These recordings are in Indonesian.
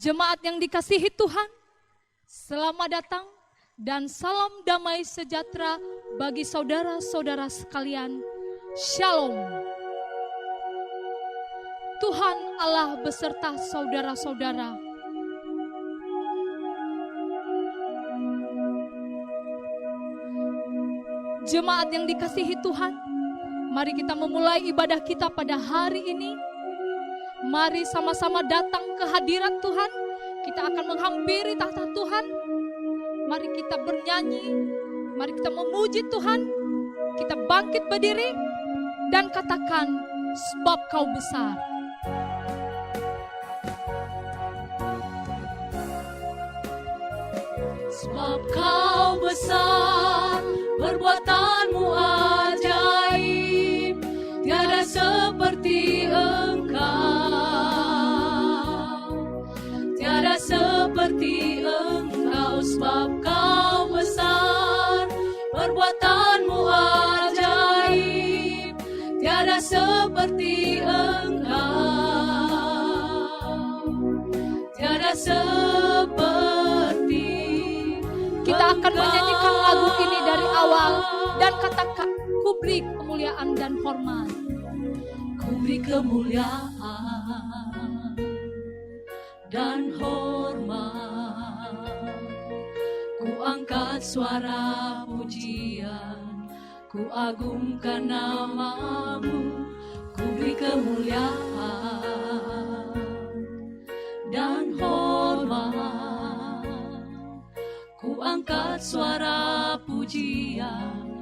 Jemaat yang dikasihi Tuhan, selamat datang dan salam damai sejahtera bagi saudara-saudara sekalian. Shalom. Tuhan Allah beserta saudara-saudara. Jemaat yang dikasihi Tuhan, mari kita memulai ibadah kita pada hari ini. Mari sama-sama datang ke hadirat Tuhan. Kita akan menghampiri tahta Tuhan. Mari kita bernyanyi. Mari kita memuji Tuhan. Kita bangkit berdiri dan katakan, sebab Kau besar. Sebab Kau besar, perbuatanmu ajaib, tiada seperti Engkau. Seperti Engkau, sebab Kau besar, perbuatanmu ajaib, tiada seperti Engkau, tiada seperti. Kita akan menyanyikan lagu ini dari awal dan katakan, ku beri kemuliaan dan hormat. Ku beri kemuliaan dan hormat, ku angkat suara pujian, ku agungkan namamu, ku beri kemuliaan dan hormat, ku angkat suara pujian,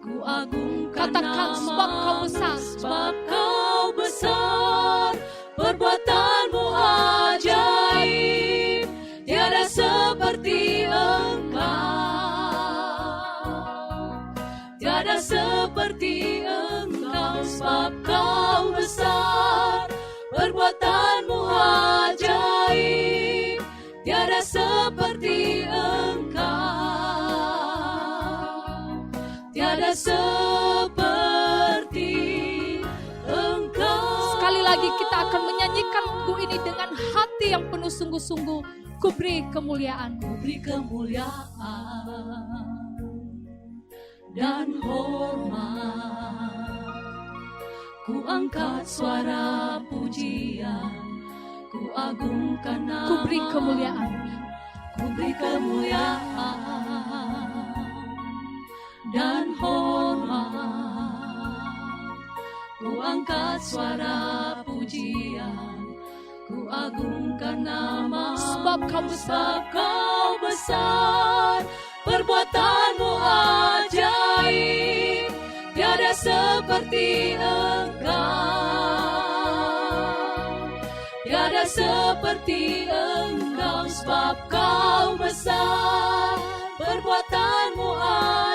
ku agungkan katakan, namamu. sebab Kau besar, sebab Kau besar, perbuatanmu ajaib, tiada seperti Engkau, tiada seperti Engkau, sebab Kau besar, perbuatanmu ajaib, tiada seperti Engkau, tiada seperti Engkau. Sekali lagi kita akan menyanyikan lagu ini dengan hati yang penuh sungguh-sungguh. Ku beri kemuliaan, ku beri kemuliaan dan hormat, ku angkat suara pujian, ku agungkan namamu. Ku beri kemuliaan, ku beri kemuliaan dan hormat, ku angkat suara pujian, ku agungkan namamu. sebab Kau besar, Kau besar, perbuatanmu ajaib, tiada seperti Engkau, tiada seperti Engkau, sebab Kau besar, perbuatanmu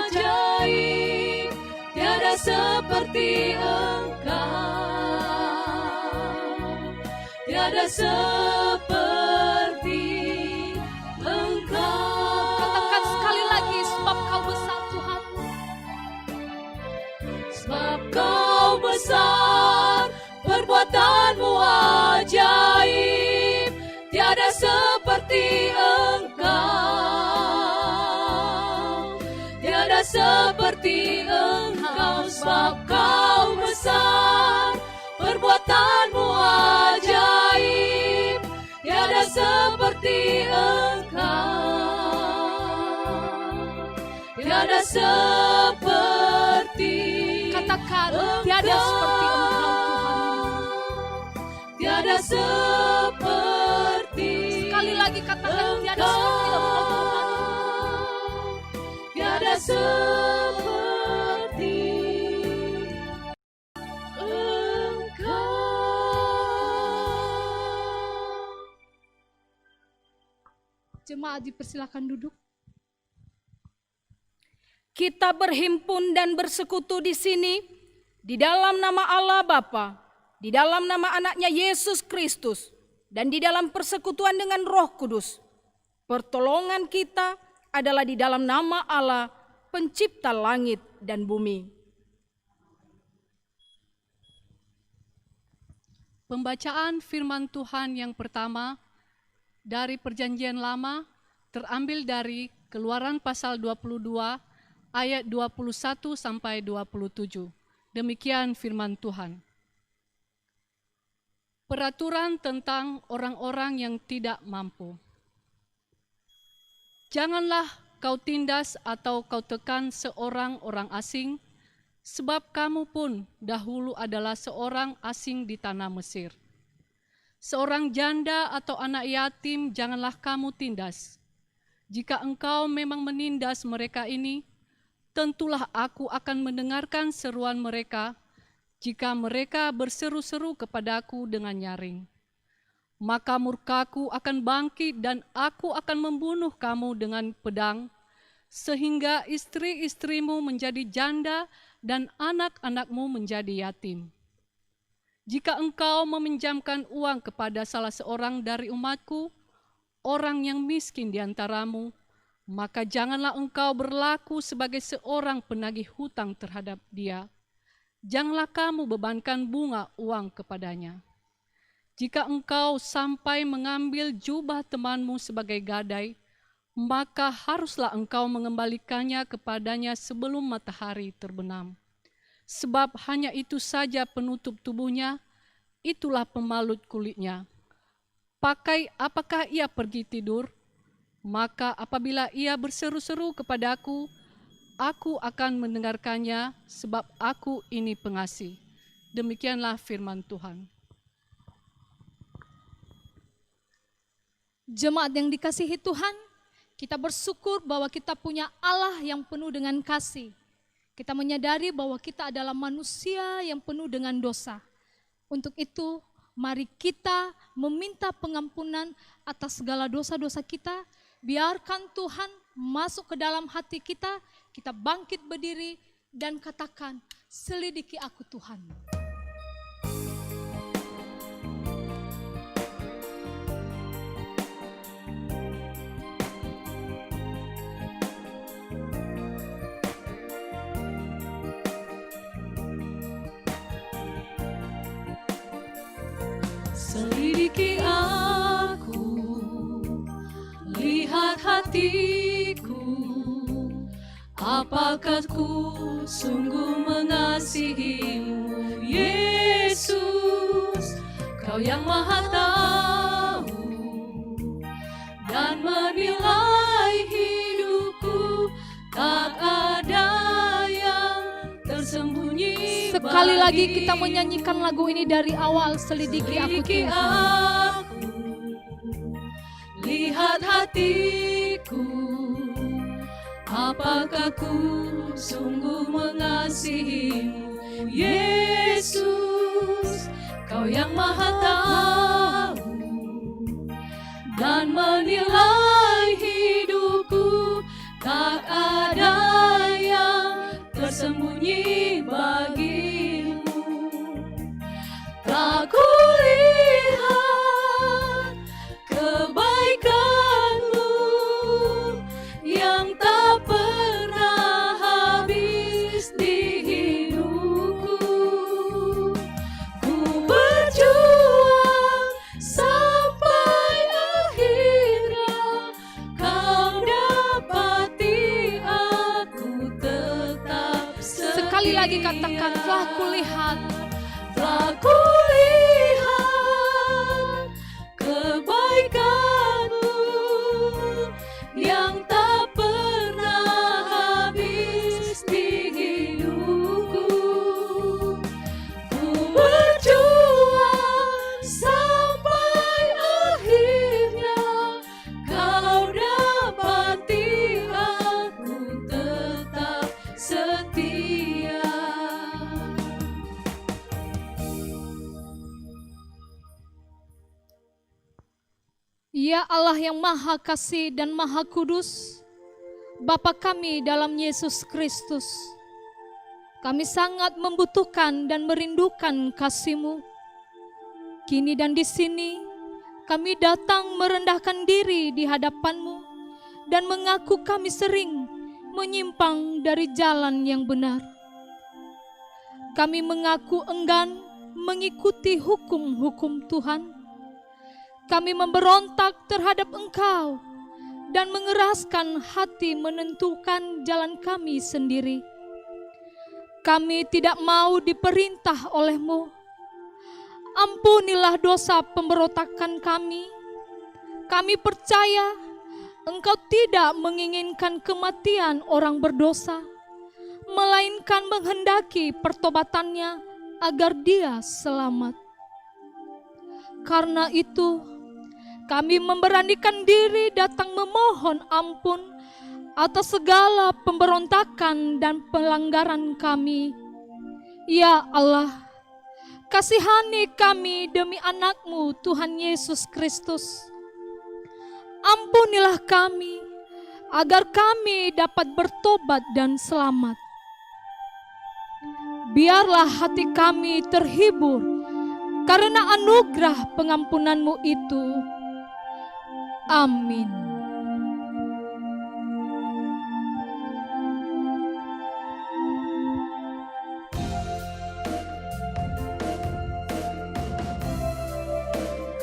ajaib, tiada seperti Engkau, tiada seperti Engkau. katakan sekali lagi, sebab Kau besar Tuhan. Sebab Kau besar, perbuatanmu ajaib, tiada seperti Engkau, tiada seperti Engkau, sebab Kau besar, perbuatanmu ajaib, tiada seperti Engkau, tiada seperti. Katakan, tiada seperti Engkau Tuhan. Tiada seperti. Sekali lagi katakan, tiada seperti Engkau Tuhan. Tiada seperti Engkau. Jemaat dipersilakan duduk. Kita berhimpun dan bersekutu di sini di dalam nama Allah Bapa, di dalam nama anaknya Yesus Kristus, dan di dalam persekutuan dengan Roh Kudus. Pertolongan kita adalah di dalam nama Allah, pencipta langit dan bumi. Pembacaan firman Tuhan yang pertama dari Perjanjian Lama terambil dari Keluaran pasal 22 ayat 21 sampai 27. Demikian firman Tuhan. Peraturan tentang orang-orang yang tidak mampu. Janganlah kau tindas atau kau tekan seorang orang asing, sebab kamu pun dahulu adalah seorang asing di tanah Mesir. Seorang janda atau anak yatim janganlah kamu tindas. Jika engkau memang menindas mereka ini, tentulah aku akan mendengarkan seruan mereka jika mereka berseru-seru kepadaku dengan nyaring. Maka murkaku akan bangkit dan aku akan membunuh kamu dengan pedang, sehingga istri-istrimu menjadi janda dan anak-anakmu menjadi yatim. Jika engkau meminjamkan uang kepada salah seorang dari umatku, orang yang miskin di antaramu, maka janganlah engkau berlaku sebagai seorang penagih hutang terhadap dia. Janganlah kamu bebankan bunga uang kepadanya. Jika engkau sampai mengambil jubah temanmu sebagai gadai, maka haruslah engkau mengembalikannya kepadanya sebelum matahari terbenam. Sebab hanya itu saja penutup tubuhnya, itulah pemalut kulitnya. Pakai apakah ia pergi tidur? Maka apabila ia berseru-seru kepadaku, aku akan mendengarkannya, sebab aku ini pengasih. Demikianlah firman Tuhan. Jemaat yang dikasihi Tuhan, kita bersyukur bahwa kita punya Allah yang penuh dengan kasih. Kita menyadari bahwa kita adalah manusia yang penuh dengan dosa. Untuk itu, mari kita meminta pengampunan atas segala dosa-dosa kita. Biarkan Tuhan masuk ke dalam hati kita, kita bangkit berdiri dan katakan, selidiki aku Tuhan. Selidiki aku, lihat hatiku, apakah ku sungguh mengasihimu, Yesus, Kau yang Maha Tahu dan menilai hidupku, tak ada yang tersembunyi. Sekali lagi kita menyanyikan lagu ini dari awal, selidiki aku Tuhan. Aku, lihat hatiku, apakah ku sungguh mengasihimu, Yesus, Kau yang Maha Tahu dan menilai hidupku, tak ada yang tersembunyi bagimu. Tak kulihat kebaikan-Mu yang tak pernah habis di hidupku. Ku Aku lihat kebaikan-Mu yang tak pernah habis di hidupku. Ku berjuang sampai akhirnya Kau dapati aku tetap setia. Ya Allah yang Maha Kasih dan Maha Kudus, Bapa kami dalam Yesus Kristus, kami sangat membutuhkan dan merindukan kasih-Mu. Kini dan di sini kami datang merendahkan diri di hadapan-Mu dan mengaku kami sering menyimpang dari jalan yang benar. Kami mengaku enggan mengikuti hukum-hukum Tuhan. Kami memberontak terhadap Engkau dan mengeraskan hati menentukan jalan kami sendiri. Kami tidak mau diperintah oleh-Mu. Ampunilah dosa pemberontakan kami. Kami percaya Engkau tidak menginginkan kematian orang berdosa, melainkan menghendaki pertobatannya agar dia selamat. Karena itu, kami memberanikan diri datang memohon ampun atas segala pemberontakan dan pelanggaran kami. Ya Allah, kasihani kami demi anak-Mu Tuhan Yesus Kristus. Ampunilah kami, agar kami dapat bertobat dan selamat. Biarlah hati kami terhibur karena anugerah pengampunan-Mu itu. Amin.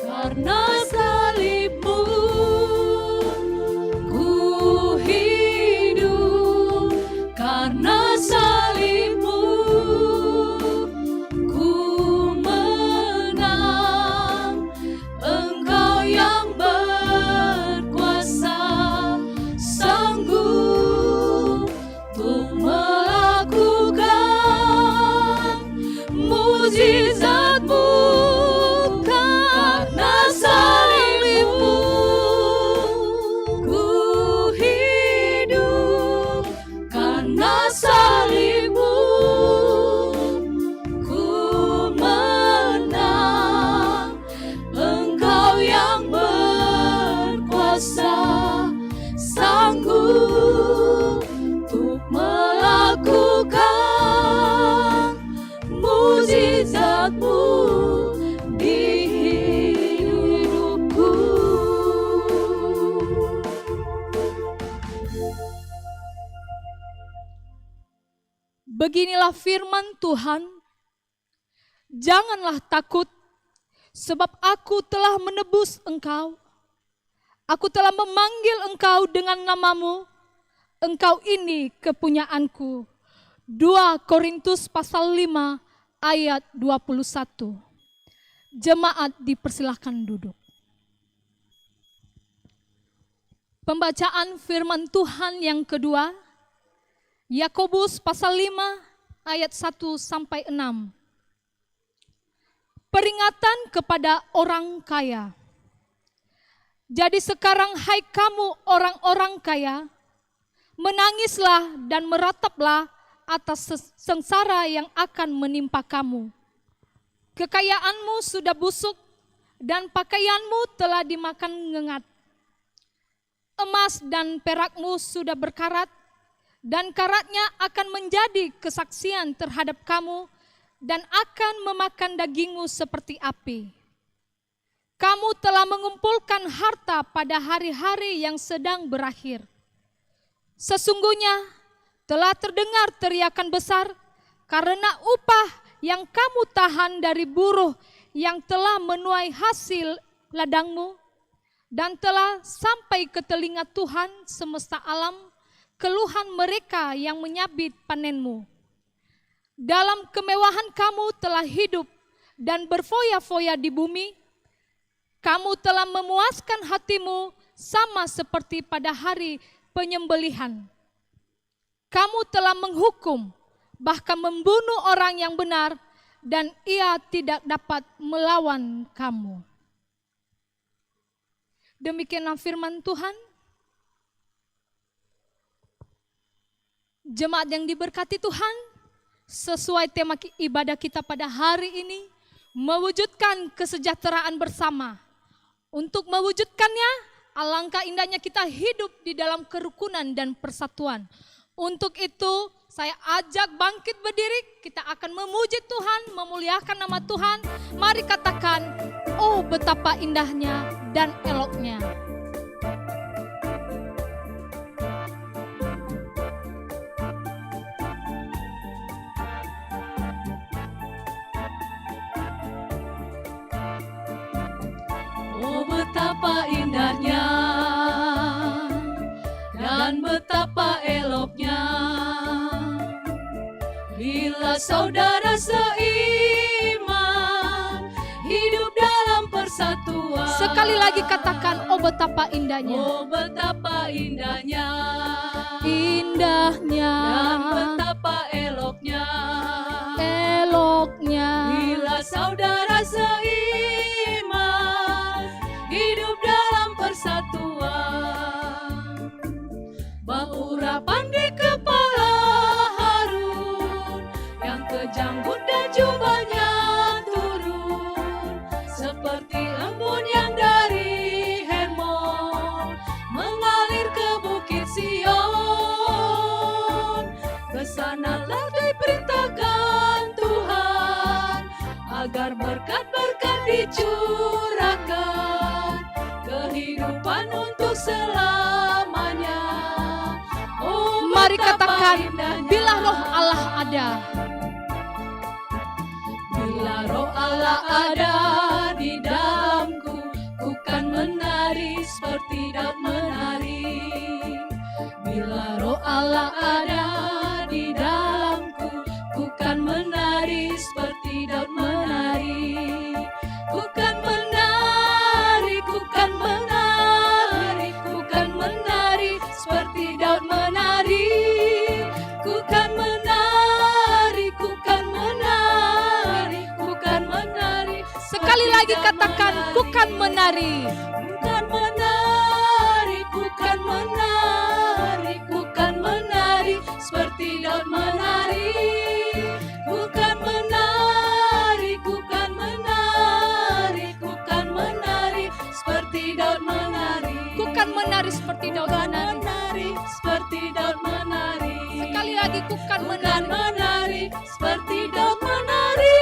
Karena salib-Mu ku hidup, karena salib-Mu ku menang. Engkau yang berkuasa, sanggup untuk melakukan mujizat-Mu. Sanggup untuk melakukan mujizat-Mu di hidupku. Beginilah firman Tuhan, janganlah takut, sebab aku telah menebus engkau. Aku telah memanggil engkau dengan namamu, engkau ini kepunyaanku. 2 Korintus pasal 5 ayat 21. Jemaat dipersilahkan duduk. Pembacaan firman Tuhan yang kedua, Yakobus pasal 5 ayat 1 sampai 6. Peringatan kepada orang kaya. Jadi sekarang hai kamu orang-orang kaya, menangislah dan merataplah atas sengsara yang akan menimpa kamu. Kekayaanmu sudah busuk dan pakaianmu telah dimakan ngengat. Emas dan perakmu sudah berkarat dan karatnya akan menjadi kesaksian terhadap kamu dan akan memakan dagingmu seperti api. Kamu telah mengumpulkan harta pada hari-hari yang sedang berakhir. Sesungguhnya telah terdengar teriakan besar karena upah yang kamu tahan dari buruh yang telah menuai hasil ladangmu, dan telah sampai ke telinga Tuhan semesta alam keluhan mereka yang menyabit panenmu. Dalam kemewahan kamu telah hidup dan berfoya-foya di bumi. Kamu telah memuaskan hatimu sama seperti pada hari penyembelihan. Kamu telah menghukum, bahkan membunuh orang yang benar, dan ia tidak dapat melawan kamu. Demikianlah firman Tuhan. Jemaat yang diberkati Tuhan, sesuai tema ibadah kita pada hari ini, mewujudkan kesejahteraan bersama. Untuk mewujudkannya, alangkah indahnya kita hidup di dalam kerukunan dan persatuan. Untuk itu, saya ajak bangkit berdiri, kita akan memuji Tuhan, memuliakan nama Tuhan. Mari katakan, oh betapa indahnya dan eloknya. Oh betapa indahnya dan betapa eloknya bila saudara seiman hidup dalam persatuan. Sekali lagi katakan, oh betapa indahnya. Oh betapa indahnya Indahnya dan betapa eloknya eloknya bila saudara seiman hidup dalam persatuan. Bahurapan di kepala Harun, yang kejanggut dan jubahnya turun, seperti embun yang dari Hermon mengalir ke bukit Sion. Kesanalah diperintahkan Tuhan agar berkat-berkat dicurahkan, kehidupan untuk selamanya. Oh, Mari betapa katakan, indahnya. bila roh Allah ada. Bila roh Allah ada di dalamku, ku kan menari seperti Daud menari. Bila roh Allah ada di dalamku, ku kan menari seperti Daud menari. Ku kan menari, ku kan menari, ku kan menari seperti Daud menari. Ku kan menari, ku kan menari, ku kan menari. Sekali lagi katakan, ku kan menari. Ku kan menari, ku kan menari, ku kan menari seperti Daud menari. Ku kan menari, ku kan menari, ku kan menari seperti Daud menari. Ku kan menari seperti Daud Ku kan menari. menari seperti Daud menari. Sekali lagi, ku kan Ku kan menari. menari seperti Daud menari.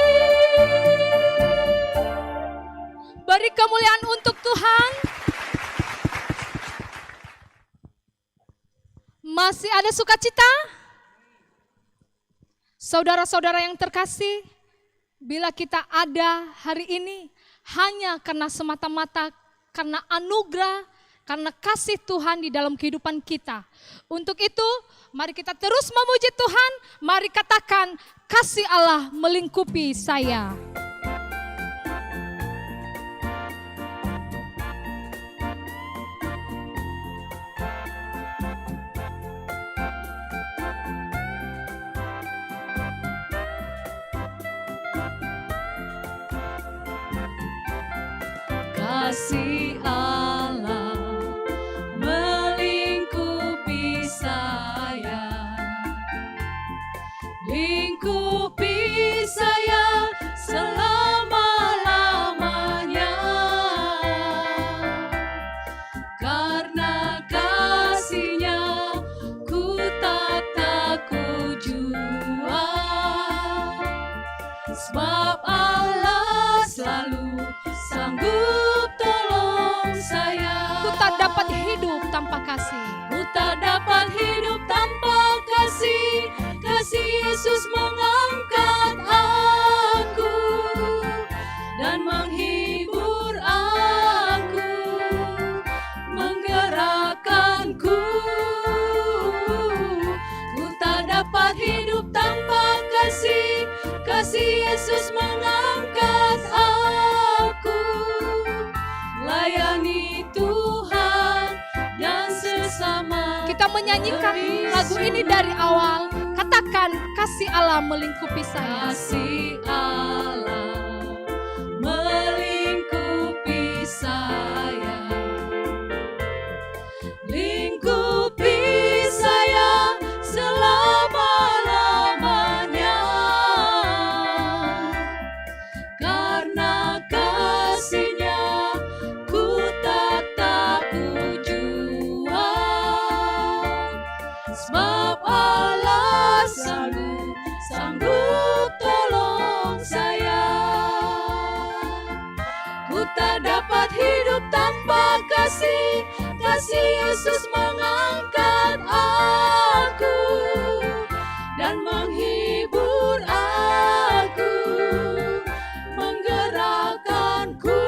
Beri kemuliaan untuk Tuhan. Masih ada sukacita? Saudara-saudara yang terkasih, bila kita ada hari ini hanya karena semata-mata karena anugerah, karena kasih Tuhan di dalam kehidupan kita. Untuk itu, mari kita terus memuji Tuhan. Mari katakan, kasih Allah melingkupi saya. Kasih Allah melingkupi saya, lingkupi saya selama-lamanya. Karena kasih-Nya ku tak takut jua, sebab Allah selalu sanggup tolong saya. Ku tak dapat hidup tanpa kasih. Ku tak dapat hidup tanpa kasih. Kasih Yesus mengangkat aku dan menghibur aku, menggerakkanku. Ku tak dapat hidup tanpa kasih. Kasih Yesus mengangkat menyanyikan lagu ini dari awal, katakan kasih Allah melingkupi saya. Kasih Allah melingkupi saya, lingkupi saya selama-lamanya. Karena kasih-Nya ku tak takut jua, sebab Allah selalu sanggup tolong saya. Ku tak dapat hidup tanpa kasih, kasih Yesus mengangkat aku dan menghibur aku, menggerakkanku.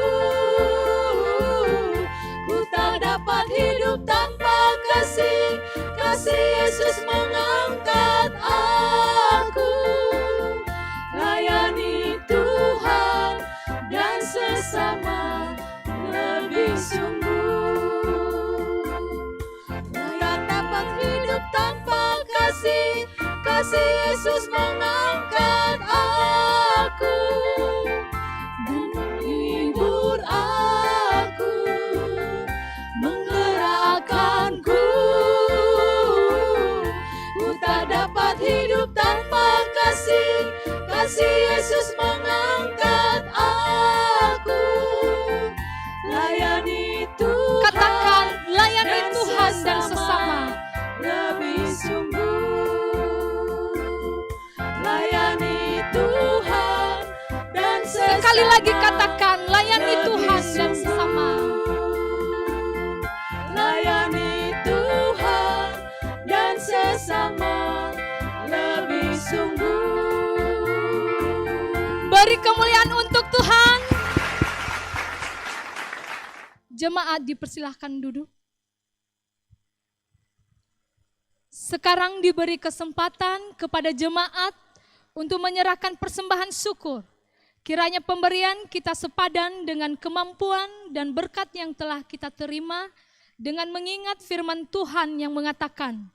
Ku tak dapat hidup tanpa kasih, kasih Yesus mengangkat aku. Layani Tuhan dan sesama lebih sungguh. Tak dapat hidup tanpa kasih, kasih Yesus mengangkat aku dan menghibur aku, menggerakkanku. Ku tak dapat hidup tanpa kasih, kasih Yesus mengangkat aku. Layani Tuhan, Katakan layani Tuhan dan sesama. lebih sungguh. Layani Tuhan dan sesama. Sekali lagi katakan layani Tuhan dan sesama. Layani Tuhan dan sesama lebih sungguh. Beri kemuliaan untuk Tuhan. Jemaat dipersilahkan duduk. Sekarang diberi kesempatan kepada jemaat untuk menyerahkan persembahan syukur. Kiranya pemberian kita sepadan dengan kemampuan dan berkat yang telah kita terima dengan mengingat firman Tuhan yang mengatakan,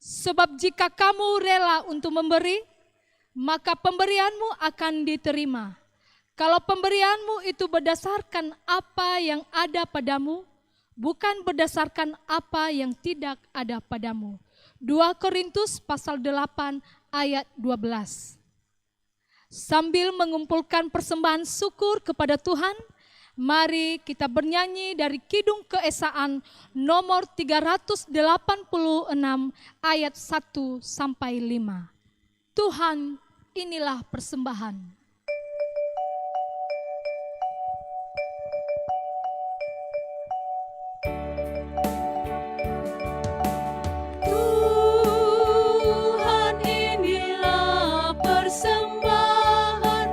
sebab jika kamu rela untuk memberi, maka pemberianmu akan diterima. Kalau pemberianmu itu berdasarkan apa yang ada padamu, bukan berdasarkan apa yang tidak ada padamu. 2 Korintus pasal 8 ayat 12. Sambil mengumpulkan persembahan syukur kepada Tuhan, mari kita bernyanyi dari Kidung Keesaan nomor 386 ayat 1 sampai 5. Tuhan, inilah persembahan. Tuhan, inilah persembahan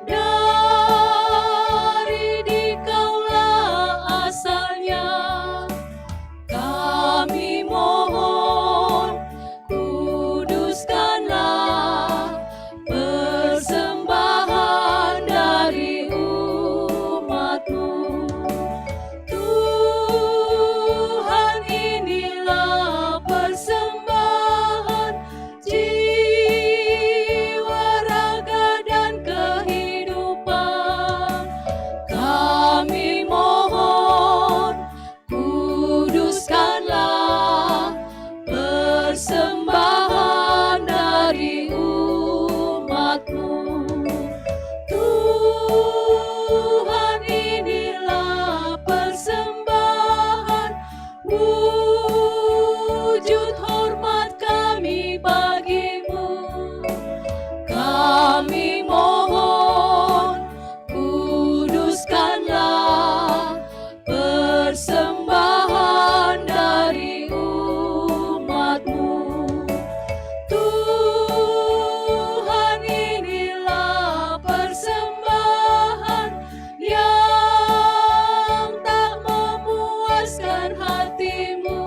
dari Dikaulah asalnya. Kami mohon, kuduskanlah persembahan dari umat-Mu. Tuhan, inilah persembahan jiwa, raga, dan kehidupan. Kami mohon, kuduskanlah persembahan dari umat-Mu. Tuhan, inilah persembahan wujud hormat kami bagi-Mu. Kami mohon, kuduskanlah persembahan dari umat-Mu. Tuhan, inilah persembahan yang tak memuaskan hati-Mu.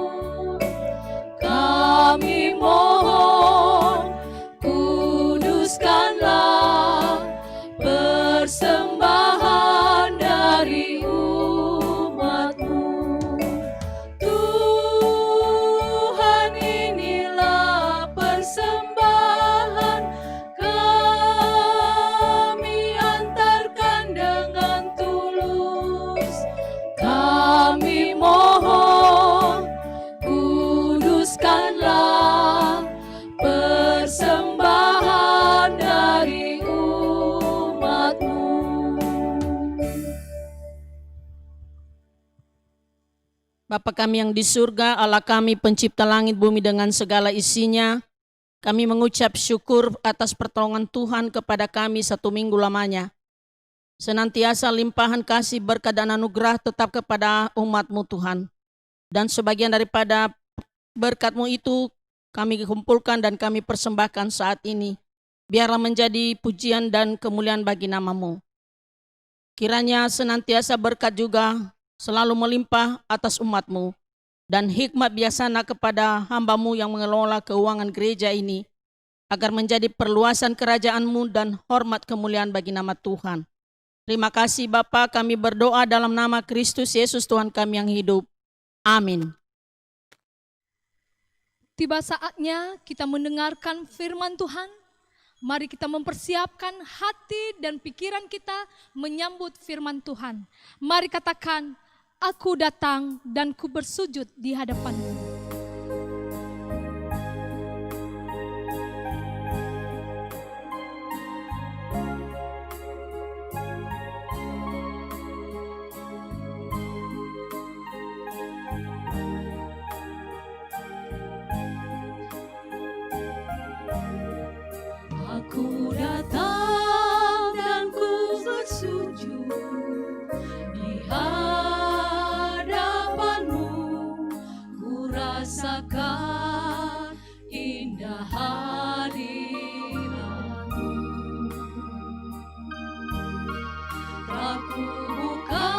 Kami mohon, kuduskanlah persembahan dari umat-Mu. Tuhan, Bapa kami yang di surga, Allah kami pencipta langit bumi dengan segala isinya, kami mengucap syukur atas pertolongan Tuhan kepada kami 1 minggu lamanya. Senantiasa limpahan kasih berkat dan anugerah tetap kepada umat-Mu Tuhan. Dan sebagian daripada berkat-Mu itu kami kumpulkan dan kami persembahkan saat ini. Biarlah menjadi pujian dan kemuliaan bagi nama-Mu. Kiranya senantiasa berkat juga selalu melimpah atas umat-Mu, dan hikmat bijaksana kepada hamba-Mu yang mengelola keuangan gereja ini, agar menjadi perluasan kerajaan-Mu dan hormat kemuliaan bagi nama Tuhan. Terima kasih Bapa, kami berdoa dalam nama Kristus Yesus Tuhan kami yang hidup. Amin. Tiba saatnya kita mendengarkan firman Tuhan. Mari kita mempersiapkan hati dan pikiran kita menyambut firman Tuhan. Mari katakan, aku datang dan ku bersujud di hadapan-Mu. Aku datang dan ku bersujud di hadapan-Mu, ku rasakan indah hadirat-Mu. Tak ku buka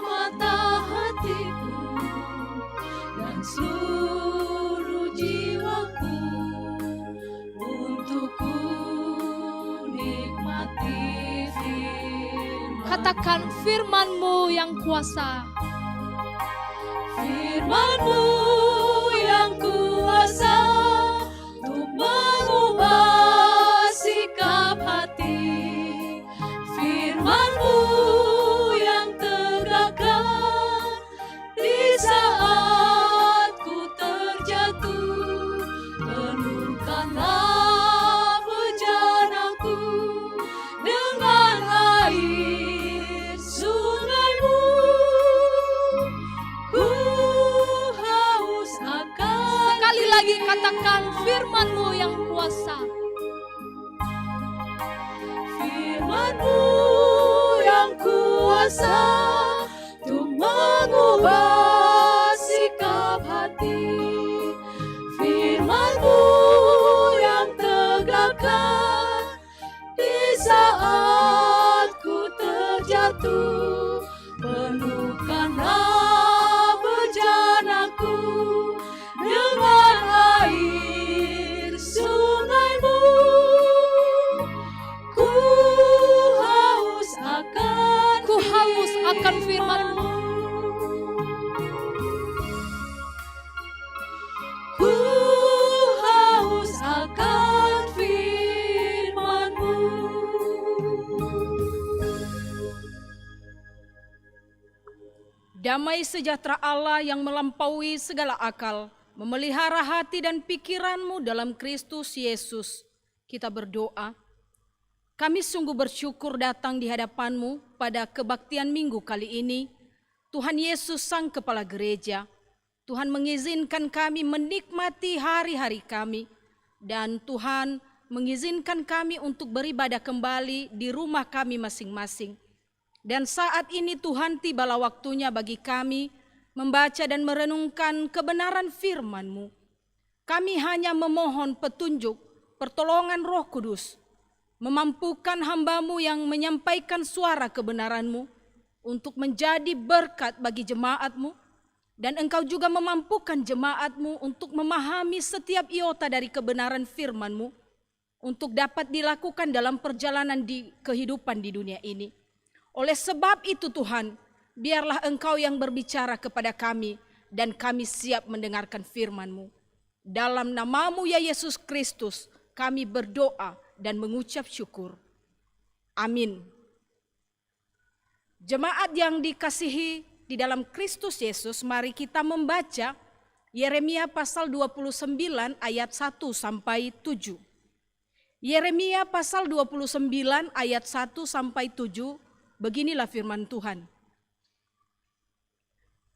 mata hatiku dan seluruh jiwaku untuk ku nikmati firman. Katakan firman-Mu yang kuasa. Firman-Mu yang kuasa untuk mengubah sikap hati. Firman-Mu yang tegakkan di saat ku terjatuh. Penuhkanlah bejanaku dengan air sungai-Mu. Ku haus akan Sekali lagi katakan firman-Mu yang kuasa. firman-Mu yang kuasa untuk mengubah sikap hati. Firman-Mu yang tegakkan di saat ku terjatuh. Penuhkanlah bejanaku dengan air sungai-Mu. Ku haus akan Ku haus akan firman-Mu. Ku haus akan firman-Mu. Damai sejahtera Allah yang melampaui segala akal, memelihara hati dan pikiranmu dalam Kristus Yesus. Kita berdoa. Kami sungguh bersyukur datang di hadapan-Mu pada kebaktian minggu kali ini. Tuhan Yesus Sang Kepala Gereja, Tuhan mengizinkan kami menikmati hari-hari kami. Dan Tuhan mengizinkan kami untuk beribadah kembali di rumah kami masing-masing. Dan saat ini Tuhan tibalah waktunya bagi kami membaca dan merenungkan kebenaran firman-Mu. Kami hanya memohon petunjuk, pertolongan Roh Kudus, memampukan hamba-Mu yang menyampaikan suara kebenaran-Mu untuk menjadi berkat bagi jemaat-Mu, dan Engkau juga memampukan jemaat-Mu untuk memahami setiap iota dari kebenaran firman-Mu untuk dapat dilakukan dalam perjalanan di kehidupan di dunia ini. Oleh sebab itu Tuhan, biarlah Engkau yang berbicara kepada kami dan kami siap mendengarkan firman-Mu. Dalam nama-Mu ya Yesus Kristus, kami berdoa dan mengucap syukur. Amin. Jemaat yang dikasihi di dalam Kristus Yesus, mari kita membaca Yeremia pasal 29 ayat 1 sampai 7. Yeremia pasal 29 ayat 1 sampai 7, beginilah firman Tuhan.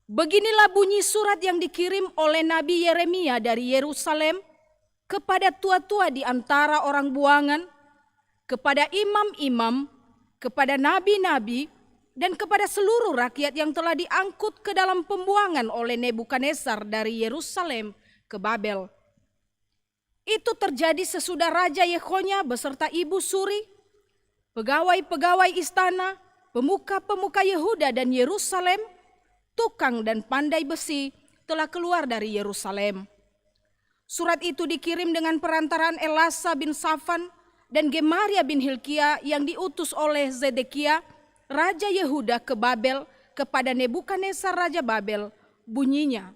Beginilah bunyi surat yang dikirim oleh Nabi Yeremia dari Yerusalem kepada tua-tua di antara orang buangan, kepada imam-imam, kepada nabi-nabi, dan kepada seluruh rakyat yang telah diangkut ke dalam pembuangan oleh Nebukadnezar dari Yerusalem ke Babel. Itu terjadi sesudah Raja Yekonya beserta ibu suri, pegawai-pegawai istana, pemuka-pemuka Yehuda dan Yerusalem, tukang dan pandai besi telah keluar dari Yerusalem. Surat itu dikirim dengan perantaraan Elasa bin Safan dan Gemaria bin Hilkia yang diutus oleh Zedekia, Raja Yehuda ke Babel kepada Nebukadnezar Raja Babel. Bunyinya,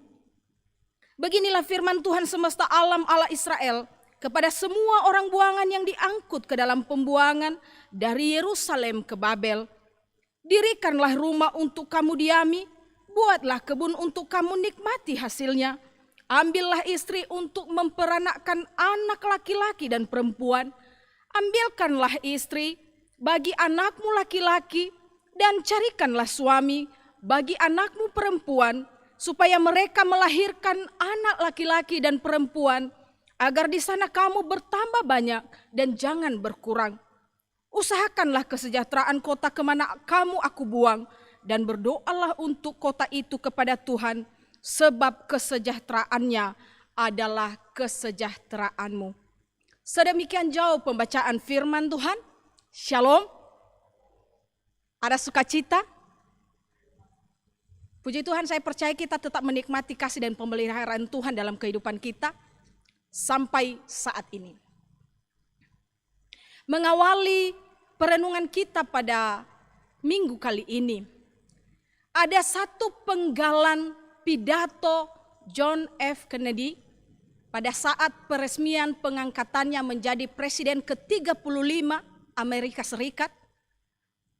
beginilah firman Tuhan semesta alam Allah Israel kepada semua orang buangan yang diangkut ke dalam pembuangan dari Yerusalem ke Babel. Dirikanlah rumah untuk kamu diami, buatlah kebun untuk kamu nikmati hasilnya. Ambillah istri untuk memperanakkan anak laki-laki dan perempuan. Ambilkanlah istri bagi anakmu laki-laki dan carikanlah suami bagi anakmu perempuan, supaya mereka melahirkan anak laki-laki dan perempuan, agar di sana kamu bertambah banyak dan jangan berkurang. Usahakanlah kesejahteraan kota kemana kamu aku buang, dan berdoalah untuk kota itu kepada Tuhan, sebab kesejahteraannya adalah kesejahteraanmu. Sedemikian jauh pembacaan firman Tuhan. Shalom. Ada sukacita? Puji Tuhan, saya percaya kita tetap menikmati kasih dan pemeliharaan Tuhan dalam kehidupan kita sampai saat ini. Mengawali perenungan kita pada minggu kali ini, ada satu penggalan pidato John F. Kennedy pada saat peresmian pengangkatannya menjadi presiden ke-35 Amerika Serikat,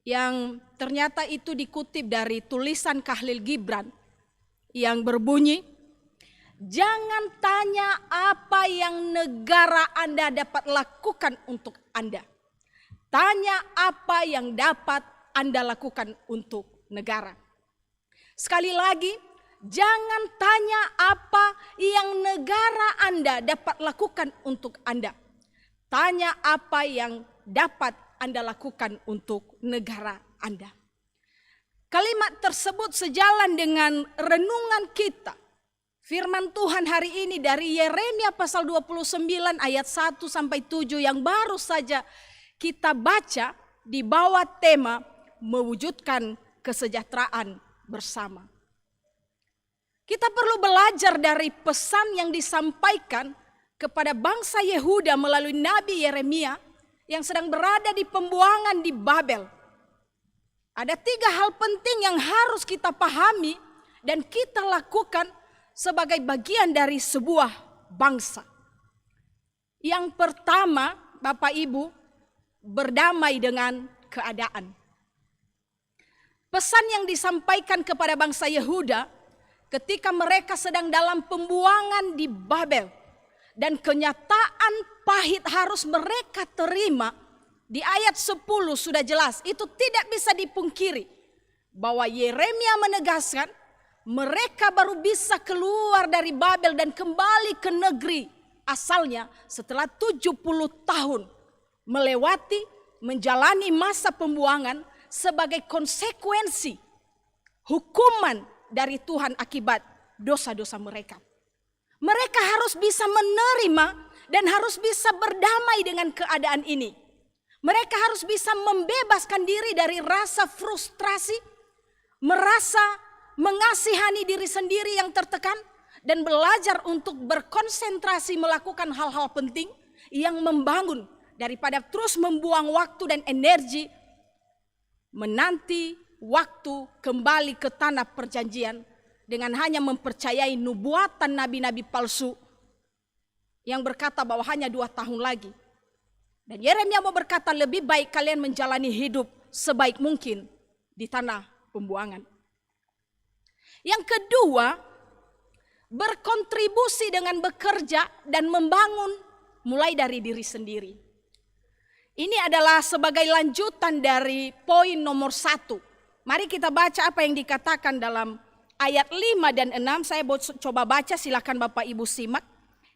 yang ternyata itu dikutip dari tulisan Khalil Gibran yang berbunyi, jangan tanya apa yang negara Anda dapat lakukan untuk Anda. Tanya apa yang dapat Anda lakukan untuk negara. Sekali lagi, jangan tanya apa yang negara Anda dapat lakukan untuk Anda. Tanya apa yang dapat Anda lakukan untuk negara Anda. Kalimat tersebut sejalan dengan renungan kita. Firman Tuhan hari ini dari Yeremia pasal 29 ayat 1 sampai 7 yang baru saja kita baca di bawah tema mewujudkan kesejahteraan bersama. Kita perlu belajar dari pesan yang disampaikan kepada bangsa Yehuda melalui Nabi Yeremia yang sedang berada di pembuangan di Babel. Ada 3 hal penting yang harus kita pahami dan kita lakukan sebagai bagian dari sebuah bangsa. Yang pertama, Bapak Ibu, berdamai dengan keadaan. Pesan yang disampaikan kepada bangsa Yehuda ketika mereka sedang dalam pembuangan di Babel, dan kenyataan pahit harus mereka terima, di ayat 10 sudah jelas, itu tidak bisa dipungkiri bahwa Yeremia menegaskan mereka baru bisa keluar dari Babel dan kembali ke negeri asalnya setelah 70 tahun melewati menjalani masa pembuangan sebagai konsekuensi hukuman dari Tuhan akibat dosa-dosa mereka. Mereka harus bisa menerima dan harus bisa berdamai dengan keadaan ini. Mereka harus bisa membebaskan diri dari rasa frustrasi, merasa mengasihani diri sendiri yang tertekan, dan belajar untuk berkonsentrasi melakukan hal-hal penting yang membangun daripada terus membuang waktu dan energi menanti waktu kembali ke tanah perjanjian dengan hanya mempercayai nubuatan nabi-nabi palsu yang berkata bahwa hanya 2 tahun lagi. Dan Yeremia mau berkata, lebih baik kalian menjalani hidup sebaik mungkin di tanah pembuangan. Yang kedua, berkontribusi dengan bekerja dan membangun mulai dari diri sendiri. Ini adalah sebagai lanjutan dari poin nomor 1. Mari kita baca apa yang dikatakan dalam ayat 5 dan 6 saya coba baca, silakan Bapak Ibu simak.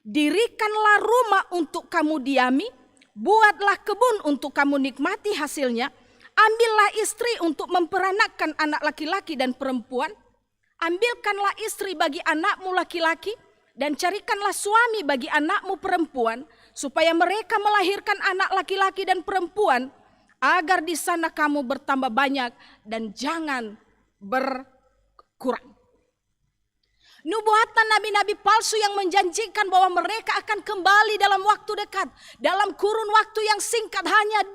Dirikanlah rumah untuk kamu diami, buatlah kebun untuk kamu nikmati hasilnya, ambillah istri untuk memperanakkan anak laki-laki dan perempuan, ambilkanlah istri bagi anakmu laki-laki, dan carikanlah suami bagi anakmu perempuan, supaya mereka melahirkan anak laki-laki dan perempuan, agar di sana kamu bertambah banyak dan jangan berkurang. Nubuatan nabi-nabi palsu yang menjanjikan bahwa mereka akan kembali dalam waktu dekat, dalam kurun waktu yang singkat hanya 2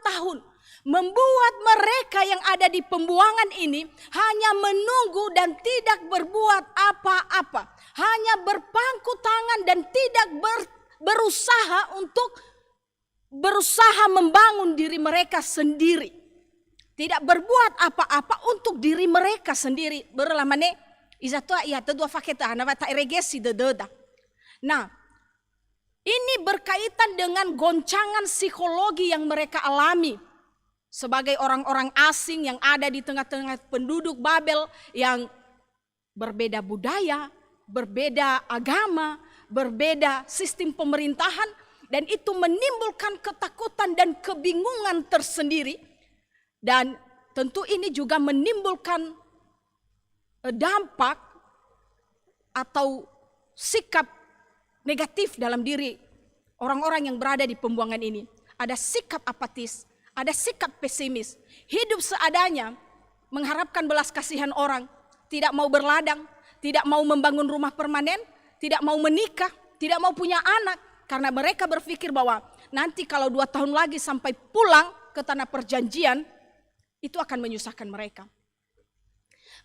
tahun, membuat mereka yang ada di pembuangan ini hanya menunggu dan tidak berbuat apa-apa, hanya berpangku tangan dan tidak berusaha membangun diri mereka sendiri, tidak berbuat apa-apa untuk diri mereka sendiri. Berlamane izatua ia dua faketa navata regesi dededa. Nah, ini berkaitan dengan goncangan psikologi yang mereka alami sebagai orang-orang asing yang ada di tengah-tengah penduduk Babel yang berbeda budaya, berbeda agama, berbeda sistem pemerintahan, dan itu menimbulkan ketakutan dan kebingungan tersendiri. Dan tentu ini juga menimbulkan dampak atau sikap negatif dalam diri orang-orang yang berada di pembuangan ini. Ada sikap apatis, ada sikap pesimis, hidup seadanya, mengharapkan belas kasihan orang, tidak mau berladang, tidak mau membangun rumah permanen, tidak mau menikah, tidak mau punya anak, karena mereka berpikir bahwa nanti kalau 2 tahun lagi sampai pulang ke tanah perjanjian, itu akan menyusahkan mereka.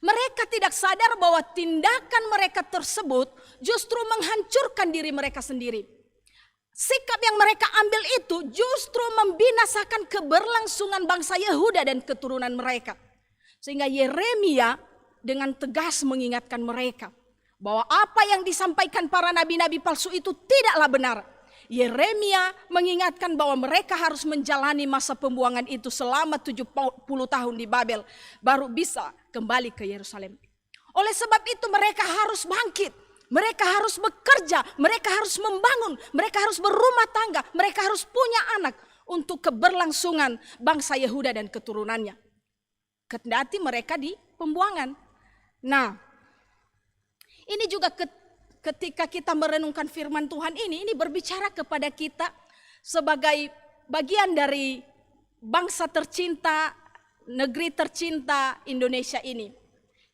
Mereka tidak sadar bahwa tindakan mereka tersebut justru menghancurkan diri mereka sendiri. Sikap yang mereka ambil itu justru membinasakan keberlangsungan bangsa Yehuda dan keturunan mereka. Sehingga Yeremia dengan tegas mengingatkan mereka bahwa apa yang disampaikan para nabi-nabi palsu itu tidaklah benar. Yeremia mengingatkan bahwa mereka harus menjalani masa pembuangan itu selama 70 tahun di Babel, baru bisa kembali ke Yerusalem. Oleh sebab itu mereka harus bangkit, mereka harus bekerja, mereka harus membangun, mereka harus berumah tangga, mereka harus punya anak untuk keberlangsungan bangsa Yehuda dan keturunannya. Kendati mereka di pembuangan. Nah, ini juga ketika kita merenungkan firman Tuhan ini berbicara kepada kita sebagai bagian dari bangsa tercinta, negeri tercinta Indonesia ini.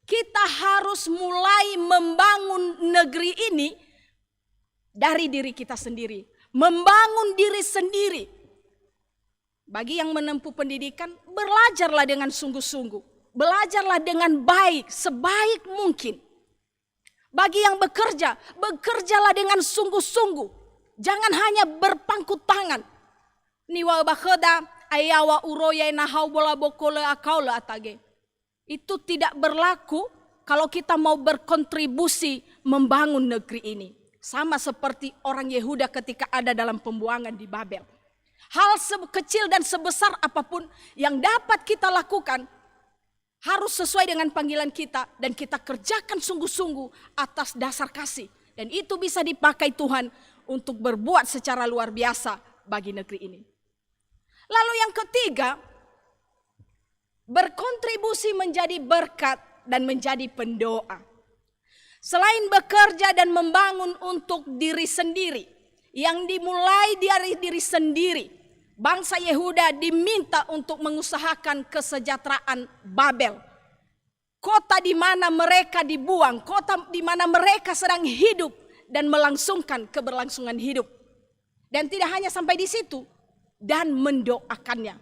Kita harus mulai membangun negeri ini dari diri kita sendiri. Membangun diri sendiri. Bagi yang menempuh pendidikan, belajarlah dengan sungguh-sungguh. Belajarlah dengan baik, sebaik mungkin. Bagi yang bekerja, bekerjalah dengan sungguh-sungguh. Jangan hanya berpangku tangan. Niwa bakheda ayawa uroya nahau bola bokole akaula atage. Itu tidak berlaku kalau kita mau berkontribusi membangun negeri ini. Sama seperti orang Yehuda ketika ada dalam pembuangan di Babel. Hal sekecil dan sebesar apapun yang dapat kita lakukan harus sesuai dengan panggilan kita dan kita kerjakan sungguh-sungguh atas dasar kasih. Dan itu bisa dipakai Tuhan untuk berbuat secara luar biasa bagi negeri ini. Lalu yang ketiga, berkontribusi menjadi berkat dan menjadi pendoa. Selain bekerja dan membangun untuk diri sendiri, yang dimulai dari diri sendiri, bangsa Yehuda diminta untuk mengusahakan kesejahteraan Babel. Kota di mana mereka dibuang, kota di mana mereka sedang hidup dan melangsungkan keberlangsungan hidup. Dan tidak hanya sampai di situ, dan mendoakannya.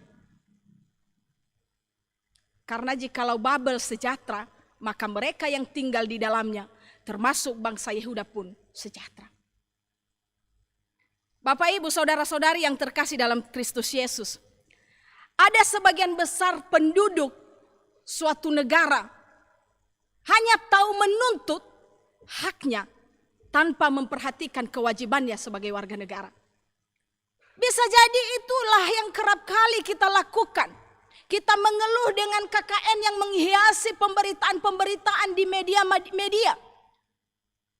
Karena jikalau Babel sejahtera, maka mereka yang tinggal di dalamnya, termasuk bangsa Yehuda pun sejahtera. Bapak, Ibu, saudara-saudari yang terkasih dalam Kristus Yesus. Ada sebagian besar penduduk suatu negara hanya tahu menuntut haknya tanpa memperhatikan kewajibannya sebagai warga negara. Bisa jadi itulah yang kerap kali kita lakukan. Kita mengeluh dengan KKN yang menghiasi pemberitaan-pemberitaan di media.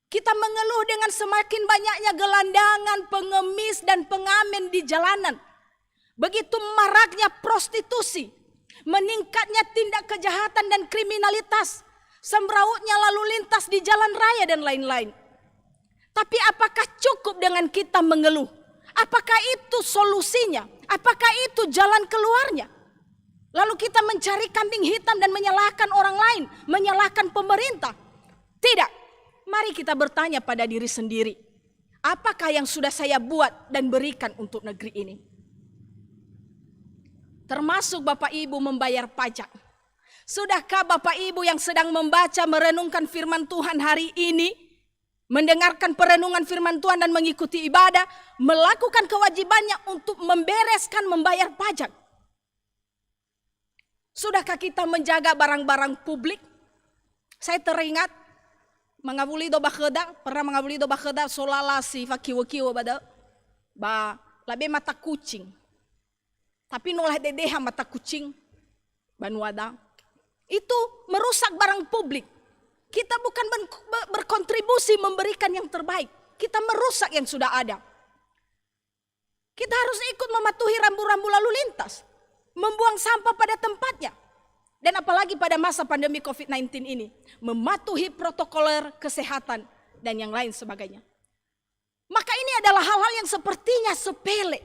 Kita mengeluh dengan semakin banyaknya gelandangan, pengemis, dan pengamen di jalanan. Begitu maraknya prostitusi, meningkatnya tindak kejahatan dan kriminalitas, semrautnya lalu lintas di jalan raya dan lain-lain. Tapi apakah cukup dengan kita mengeluh? Apakah itu solusinya? Apakah itu jalan keluarnya? Lalu kita mencari kambing hitam dan menyalahkan orang lain, menyalahkan pemerintah. Tidak. Mari kita bertanya pada diri sendiri. Apakah yang sudah saya buat dan berikan untuk negeri ini? Termasuk Bapak Ibu membayar pajak. Sudahkah Bapak Ibu yang sedang membaca, merenungkan firman Tuhan hari ini, mendengarkan perenungan firman Tuhan dan mengikuti ibadah, melakukan kewajibannya untuk membereskan membayar pajak? Sudahkah kita menjaga barang-barang publik? Saya teringat mengabuli do bakheda, pernah mengabuli do bakheda solala si fakiwo-kiwo bada ba labe mata kucing. Tapi nolah dedeha mata kucing banuada. Itu merusak barang publik. Kita bukan berkontribusi memberikan yang terbaik. Kita merusak yang sudah ada. Kita harus ikut mematuhi rambu-rambu lalu lintas. Membuang sampah pada tempatnya. Dan apalagi pada masa pandemi COVID-19 ini. Mematuhi protokoler kesehatan dan yang lain sebagainya. Maka ini adalah hal-hal yang sepertinya sepele.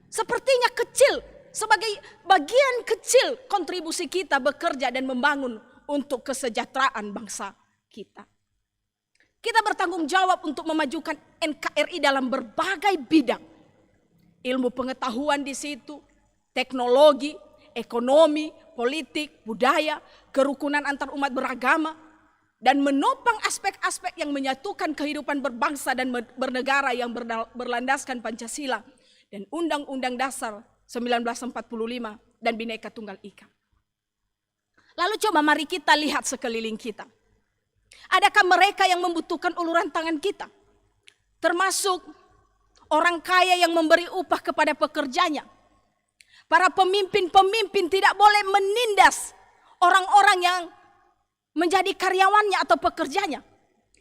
Sepertinya kecil. Sebagai bagian kecil kontribusi kita bekerja dan membangun untuk kesejahteraan bangsa kita. Kita bertanggung jawab untuk memajukan NKRI dalam berbagai bidang. Ilmu pengetahuan di situ, teknologi, ekonomi, politik, budaya, kerukunan antar umat beragama, dan menopang aspek-aspek yang menyatukan kehidupan berbangsa dan bernegara yang berlandaskan Pancasila dan Undang-Undang Dasar 1945 dan Bhinneka Tunggal Ika. Lalu coba mari kita lihat sekeliling kita. Adakah mereka yang membutuhkan uluran tangan kita? Termasuk orang kaya yang memberi upah kepada pekerjanya. Para pemimpin-pemimpin tidak boleh menindas orang-orang yang menjadi karyawannya atau pekerjanya.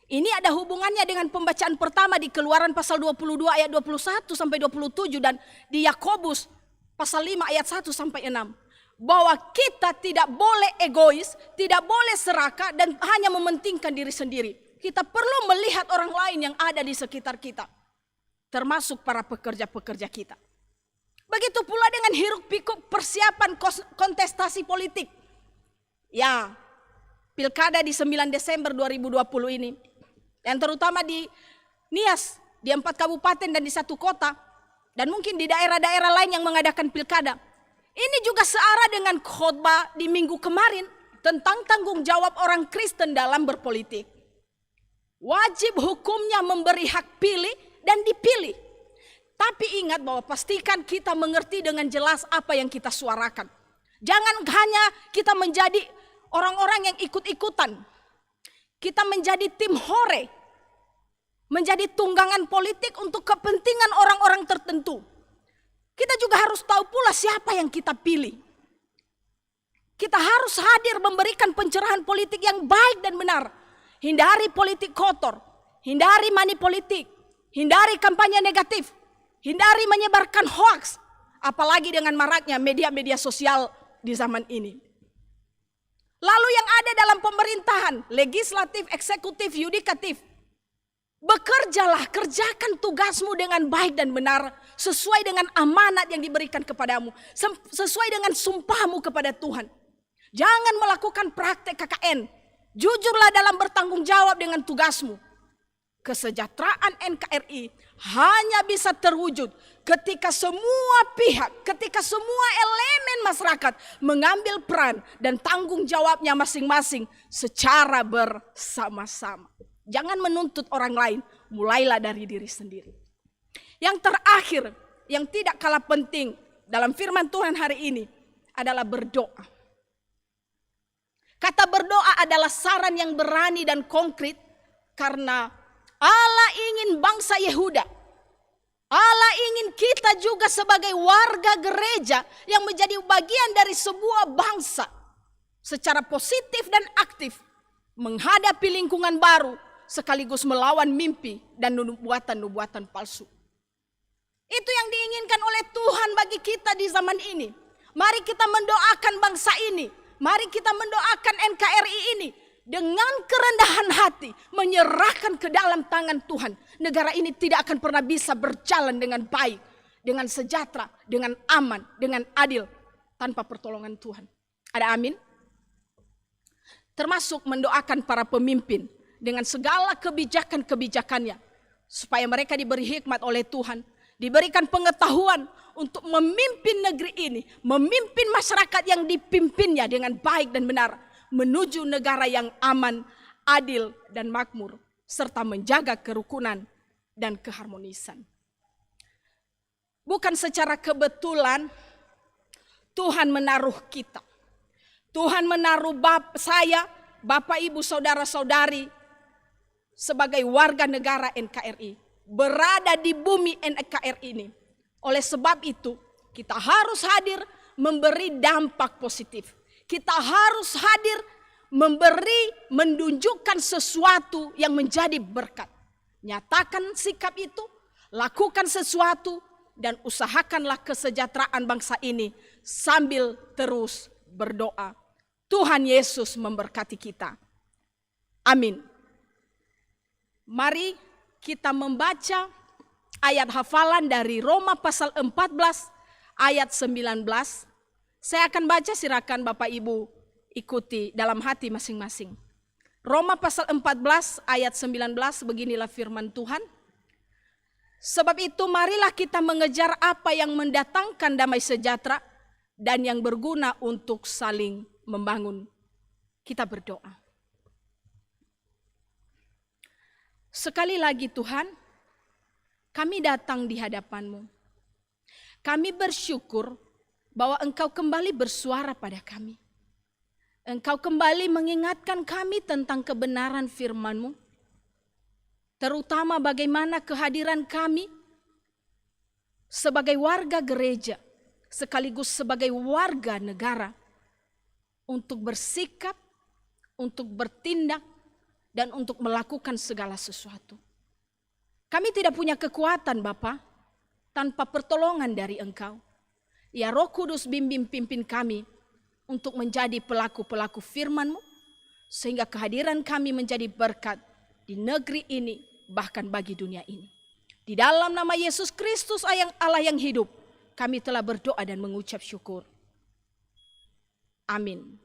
Ini ada hubungannya dengan pembacaan pertama di Keluaran pasal 22 ayat 21 sampai 27 dan di Yakobus pasal 5 ayat 1 sampai 6. Bahwa kita tidak boleh egois, tidak boleh serakah dan hanya mementingkan diri sendiri. Kita perlu melihat orang lain yang ada di sekitar kita. Termasuk para pekerja-pekerja kita. Begitu pula dengan hiruk pikuk persiapan kontestasi politik. Ya, pilkada di 9 Desember 2020 ini. Yang terutama di Nias, di 4 kabupaten dan di 1 kota. Dan mungkin di daerah-daerah lain yang mengadakan pilkada. Ini juga searah dengan khotbah di minggu kemarin tentang tanggung jawab orang Kristen dalam berpolitik. Wajib hukumnya memberi hak pilih dan dipilih. Tapi ingat bahwa pastikan kita mengerti dengan jelas apa yang kita suarakan. Jangan hanya kita menjadi orang-orang yang ikut-ikutan. Kita menjadi tim hore. Menjadi tunggangan politik untuk kepentingan orang-orang tertentu. Kita juga harus tahu pula siapa yang kita pilih. Kita harus hadir memberikan pencerahan politik yang baik dan benar. Hindari politik kotor. Hindari money politik. Hindari kampanye negatif. Hindari menyebarkan hoaks. Apalagi dengan maraknya media-media sosial di zaman ini. Lalu yang ada dalam pemerintahan, legislatif, eksekutif, yudikatif. Bekerjalah, kerjakan tugasmu dengan baik dan benar. Sesuai dengan amanat yang diberikan kepadamu. Sesuai dengan sumpahmu kepada Tuhan. Jangan melakukan praktek KKN. Jujurlah dalam bertanggung jawab dengan tugasmu. Kesejahteraan NKRI hanya bisa terwujud ketika semua pihak, ketika semua elemen masyarakat mengambil peran dan tanggung jawabnya masing-masing secara bersama-sama. Jangan menuntut orang lain, mulailah dari diri sendiri. Yang terakhir, yang tidak kalah penting dalam firman Tuhan hari ini adalah berdoa. Kata berdoa adalah saran yang berani dan konkret karena Allah ingin bangsa Yehuda Allah ingin kita juga sebagai warga gereja yang menjadi bagian dari sebuah bangsa secara positif dan aktif menghadapi lingkungan baru sekaligus melawan mimpi dan nubuatan-nubuatan palsu. Itu yang diinginkan oleh Tuhan bagi kita di zaman ini. Mari kita mendoakan bangsa ini. Mari kita mendoakan NKRI ini dengan kerendahan hati, menyerahkan ke dalam tangan Tuhan. Negara ini tidak akan pernah bisa berjalan dengan baik, dengan sejahtera, dengan aman, dengan adil tanpa pertolongan Tuhan. Ada amin? Termasuk mendoakan para pemimpin dengan segala kebijakan-kebijakannya, supaya mereka diberi hikmat oleh Tuhan, diberikan pengetahuan untuk memimpin negeri ini, memimpin masyarakat yang dipimpinnya dengan baik dan benar, menuju negara yang aman, adil, dan makmur, serta menjaga kerukunan dan keharmonisan. Bukan secara kebetulan Tuhan menaruh kita. Tuhan menaruh saya, Bapak, Ibu, Saudara-saudari sebagai warga negara NKRI, berada di bumi NKRI ini. Oleh sebab itu, kita harus hadir memberi dampak positif. Kita harus hadir menunjukkan sesuatu yang menjadi berkat. Nyatakan sikap itu, lakukan sesuatu, dan usahakanlah kesejahteraan bangsa ini sambil terus berdoa. Tuhan Yesus memberkati kita. Amin. Mari kita membaca ayat hafalan dari Roma pasal 14 ayat 19. Saya akan baca, silakan Bapak Ibu ikuti dalam hati masing-masing. Roma pasal 14 ayat 19, beginilah firman Tuhan. Sebab itu marilah kita mengejar apa yang mendatangkan damai sejahtera dan yang berguna untuk saling membangun. Kita berdoa. Sekali lagi Tuhan, kami datang di hadapan-Mu. Kami bersyukur bahwa Engkau kembali bersuara pada kami. Engkau kembali mengingatkan kami tentang kebenaran firman-Mu. Terutama bagaimana kehadiran kami sebagai warga gereja, sekaligus sebagai warga negara, untuk bersikap, untuk bertindak, dan untuk melakukan segala sesuatu. Kami tidak punya kekuatan Bapa tanpa pertolongan dari Engkau. Ya Roh Kudus, bimbing pimpin kami untuk menjadi pelaku-pelaku firman-Mu, sehingga kehadiran kami menjadi berkat di negeri ini, bahkan bagi dunia ini. Di dalam nama Yesus Kristus Allah yang hidup, kami telah berdoa dan mengucap syukur. Amin.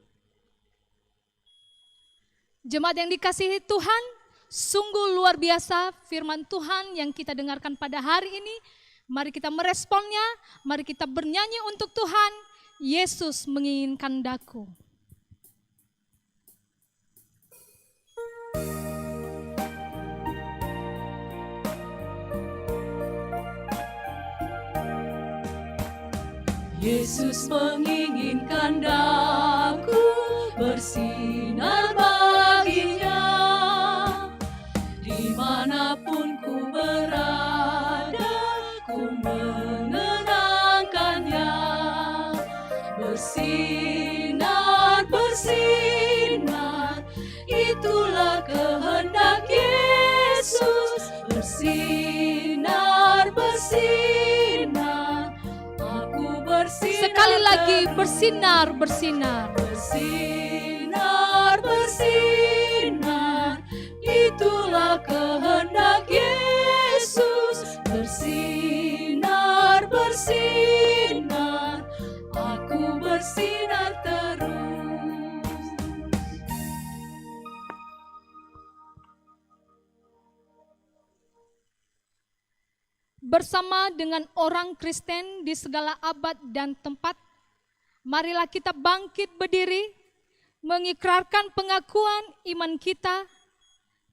Jemaat yang dikasihi Tuhan, sungguh luar biasa firman Tuhan yang kita dengarkan pada hari ini. Mari kita meresponnya, mari kita bernyanyi untuk Tuhan. Yesus menginginkan daku. Yesus menginginkan daku bersinar baginya, dimanapun ku berada, ku mengenangkannya. Bersinar, bersinar, itulah kehendak Yesus. Bersinar, bersinar, aku bersinar. Sekali lagi bersinar, bersinar. Bersinar, bersinar, itulah kehendak Yesus. Bersinar, bersinar, aku bersinar terus. Bersama dengan orang Kristen di segala abad dan tempat, marilah kita bangkit berdiri, mengikrarkan pengakuan iman kita.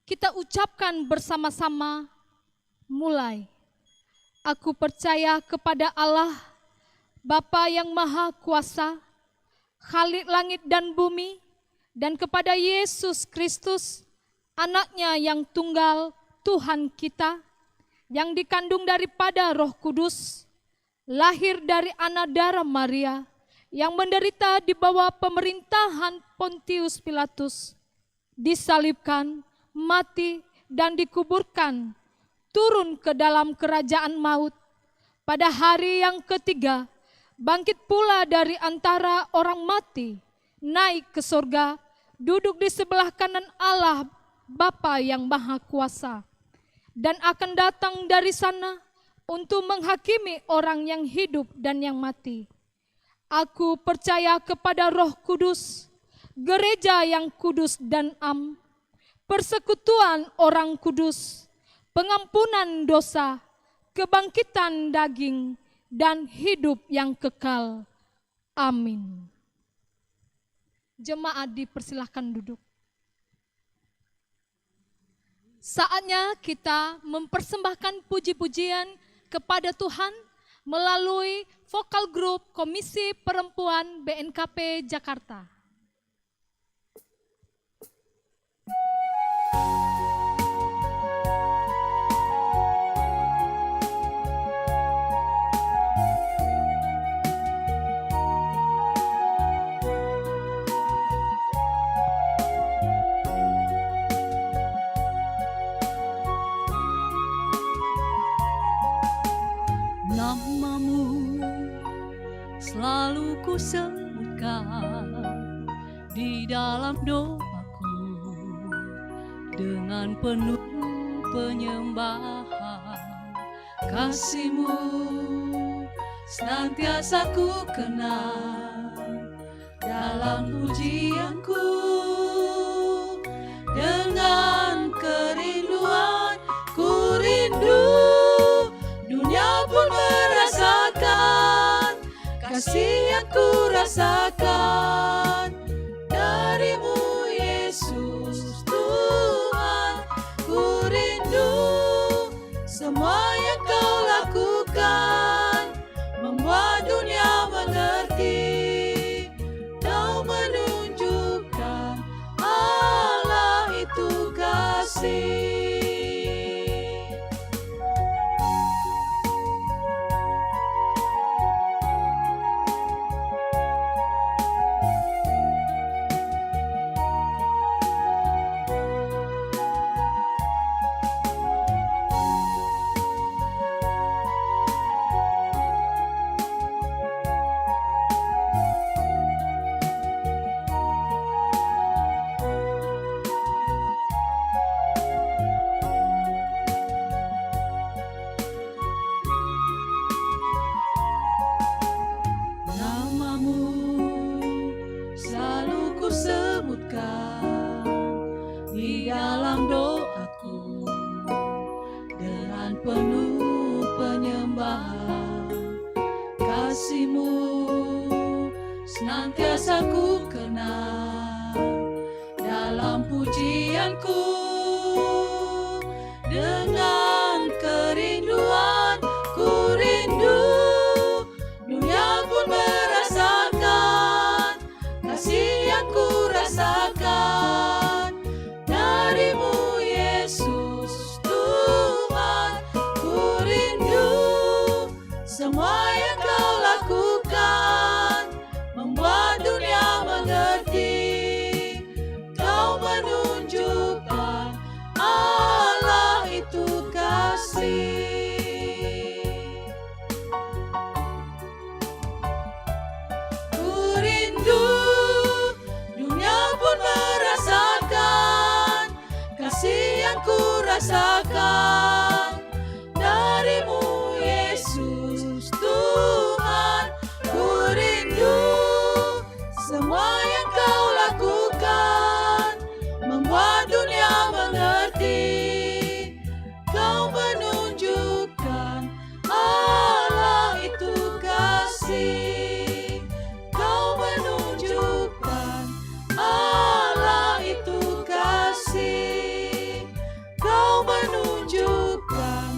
Kita ucapkan bersama-sama, mulai. Aku percaya kepada Allah, Bapa yang Maha Kuasa, Khalik langit dan bumi, dan kepada Yesus Kristus, Anaknya yang tunggal, Tuhan kita, yang dikandung daripada Roh Kudus, lahir dari anak darah Maria, yang menderita di bawah pemerintahan Pontius Pilatus, disalibkan, mati, dan dikuburkan, turun ke dalam kerajaan maut. Pada hari yang ketiga, bangkit pula dari antara orang mati, naik ke surga, duduk di sebelah kanan Allah Bapa yang Maha Kuasa, dan akan datang dari sana untuk menghakimi orang yang hidup dan yang mati. Aku percaya kepada Roh Kudus, gereja yang kudus dan am, persekutuan orang kudus, pengampunan dosa, kebangkitan daging, dan hidup yang kekal. Amin. Jemaat dipersilahkan duduk. Saatnya kita mempersembahkan puji-pujian kepada Tuhan melalui vokal grup Komisi Perempuan BNKP Jakarta. Namamu selalu ku sebutkan di dalam doaku dengan penuh penyembahan. Kasih-Mu senantiasa ku kenal dalam pujianku, dengan kerinduan ku rindu dunia pun merasakan kasih yang ku rasakan dari-Mu Yesus Tuhan. Ku rindu semua yang Kau lakukan membuat dunia mengerti. Kau menunjukkan Allah itu kasih. Namamu selalu ku sebutkan di dalam doaku dengan penuh penyembahan. Kasih-Mu senantiasa ku kenal dalam pujianku, dengan kerinduan ku rindu dunia pun merasakan kasih yang ku rasakan dari-Mu Yesus Tuhan. Ku rindu semua yang Kau lakukan membuat dunia mengerti. Kau menunjukkan Allah itu kasih. Ku rindu dunia pun merasakan kasih yang ku rasakan dari-Mu Yesus Tuhan. Ku rindu semua yang Kau lakukan membuat dunia mengerti. Kau menunjukkan Allah itu kasih. Kau menunjukkan Allah itu kasih. Kau menunjukkan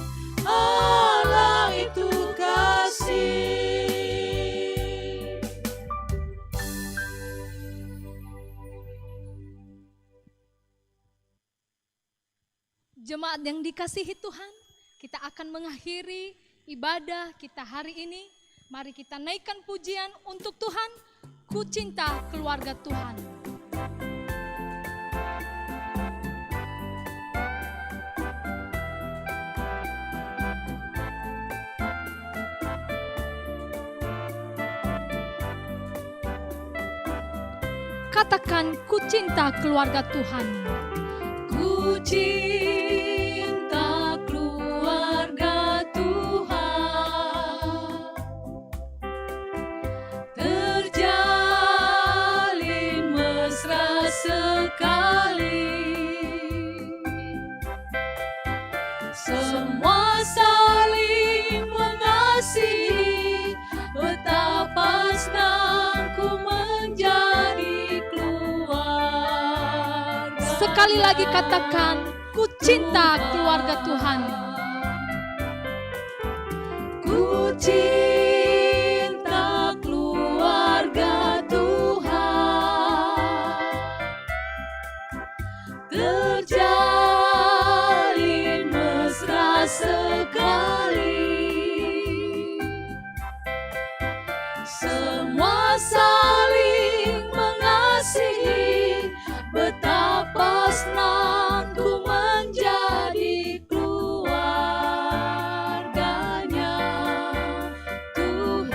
Allah itu kasih. Jemaat yang dikasihi Tuhan, kita akan mengakhiri ibadah kita hari ini. Mari kita naikkan pujian untuk Tuhan. Ku cinta keluarga Tuhan. Katakan, ku cinta keluarga Tuhan. Ku cinta keluarga Tuhan, terjalin mesra sekali, semua saling mengasihi, betapa senang ku menjadi Sekali lagi katakan, ku cinta keluarga Tuhan. Ku cinta keluarga Tuhan, terjalin mesra sekali, semua saling mengasihi, betapa senang ku menjadi keluarganya Tuhan.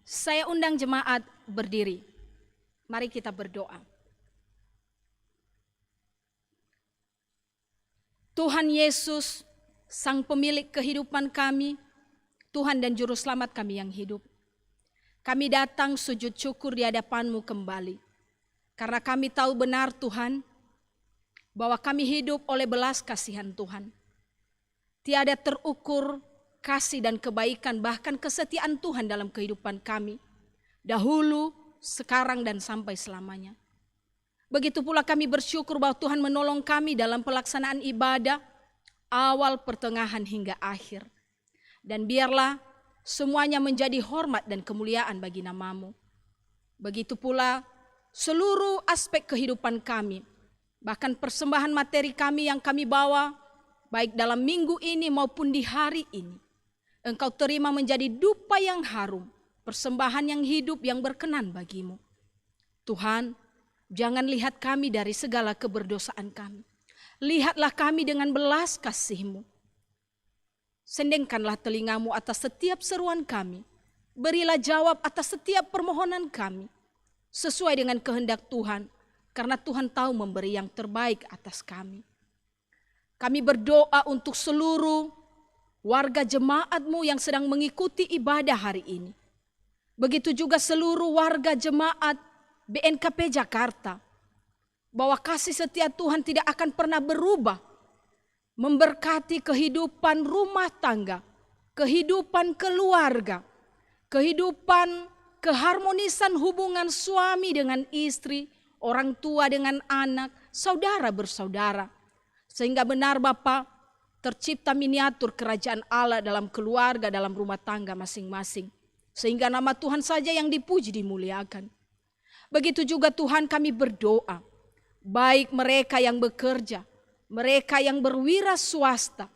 Saya undang jemaat berdiri. Mari kita berdoa. Tuhan Yesus, Sang pemilik kehidupan kami, Tuhan dan Juru Selamat kami yang hidup. Kami datang sujud syukur di hadapan-Mu kembali. Karena kami tahu benar Tuhan, bahwa kami hidup oleh belas kasihan Tuhan. Tiada terukur kasih dan kebaikan, bahkan kesetiaan Tuhan dalam kehidupan kami. Dahulu, sekarang dan sampai selamanya. Begitu pula kami bersyukur bahwa Tuhan menolong kami dalam pelaksanaan ibadah, awal, pertengahan, hingga akhir. Dan biarlah semuanya menjadi hormat dan kemuliaan bagi nama-Mu. Begitu pula seluruh aspek kehidupan kami, bahkan persembahan materi kami yang kami bawa, baik dalam minggu ini maupun di hari ini. Engkau terima menjadi dupa yang harum, persembahan yang hidup yang berkenan bagi-Mu. Tuhan, jangan lihat kami dari segala keberdosaan kami. Lihatlah kami dengan belas kasih-Mu. Sendengkanlah telinga-Mu atas setiap seruan kami. Berilah jawab atas setiap permohonan kami. Sesuai dengan kehendak Tuhan. Karena Tuhan tahu memberi yang terbaik atas kami. Kami berdoa untuk seluruh warga jemaat-Mu yang sedang mengikuti ibadah hari ini. Begitu juga seluruh warga jemaat BNKP Jakarta. Bahwa kasih setia Tuhan tidak akan pernah berubah. Memberkati kehidupan rumah tangga, kehidupan keluarga, kehidupan keharmonisan hubungan suami dengan istri, orang tua dengan anak, saudara bersaudara. Sehingga benar Bapa, tercipta miniatur kerajaan Allah dalam keluarga, dalam rumah tangga masing-masing. Sehingga nama Tuhan saja yang dipuji dimuliakan. Begitu juga Tuhan kami berdoa. Baik mereka yang bekerja, mereka yang berwira swasta.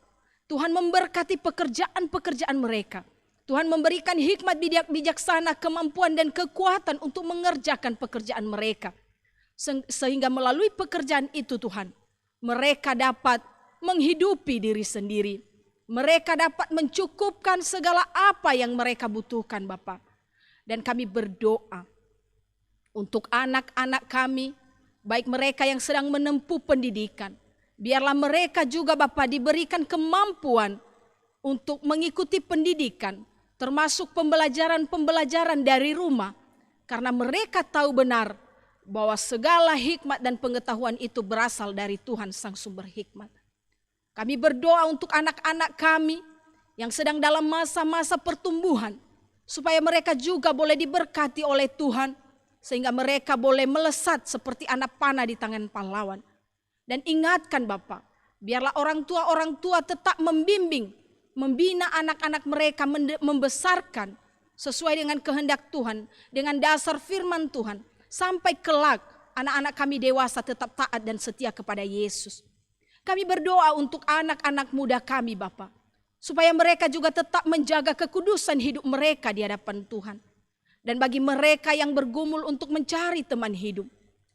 Tuhan memberkati pekerjaan-pekerjaan mereka. Tuhan memberikan hikmat bijaksana, kemampuan dan kekuatan untuk mengerjakan pekerjaan mereka. Sehingga melalui pekerjaan itu Tuhan, mereka dapat menghidupi diri sendiri. Mereka dapat mencukupkan segala apa yang mereka butuhkan Bapa. Dan kami berdoa untuk anak-anak kami, baik mereka yang sedang menempuh pendidikan. Biarlah mereka juga Bapa diberikan kemampuan untuk mengikuti pendidikan. Termasuk pembelajaran-pembelajaran dari rumah. Karena mereka tahu benar bahwa segala hikmat dan pengetahuan itu berasal dari Tuhan Sang Sumber Hikmat. Kami berdoa untuk anak-anak kami yang sedang dalam masa-masa pertumbuhan. Supaya mereka juga boleh diberkati oleh Tuhan. Sehingga mereka boleh melesat seperti anak panah di tangan pahlawan. Dan ingatkan Bapa, biarlah orang tua tetap membimbing, membina anak-anak mereka, membesarkan sesuai dengan kehendak Tuhan, dengan dasar firman Tuhan, sampai kelak anak-anak kami dewasa tetap taat dan setia kepada Yesus. Kami berdoa untuk anak-anak muda kami Bapa, supaya mereka juga tetap menjaga kekudusan hidup mereka di hadapan Tuhan. Dan bagi mereka yang bergumul untuk mencari teman hidup,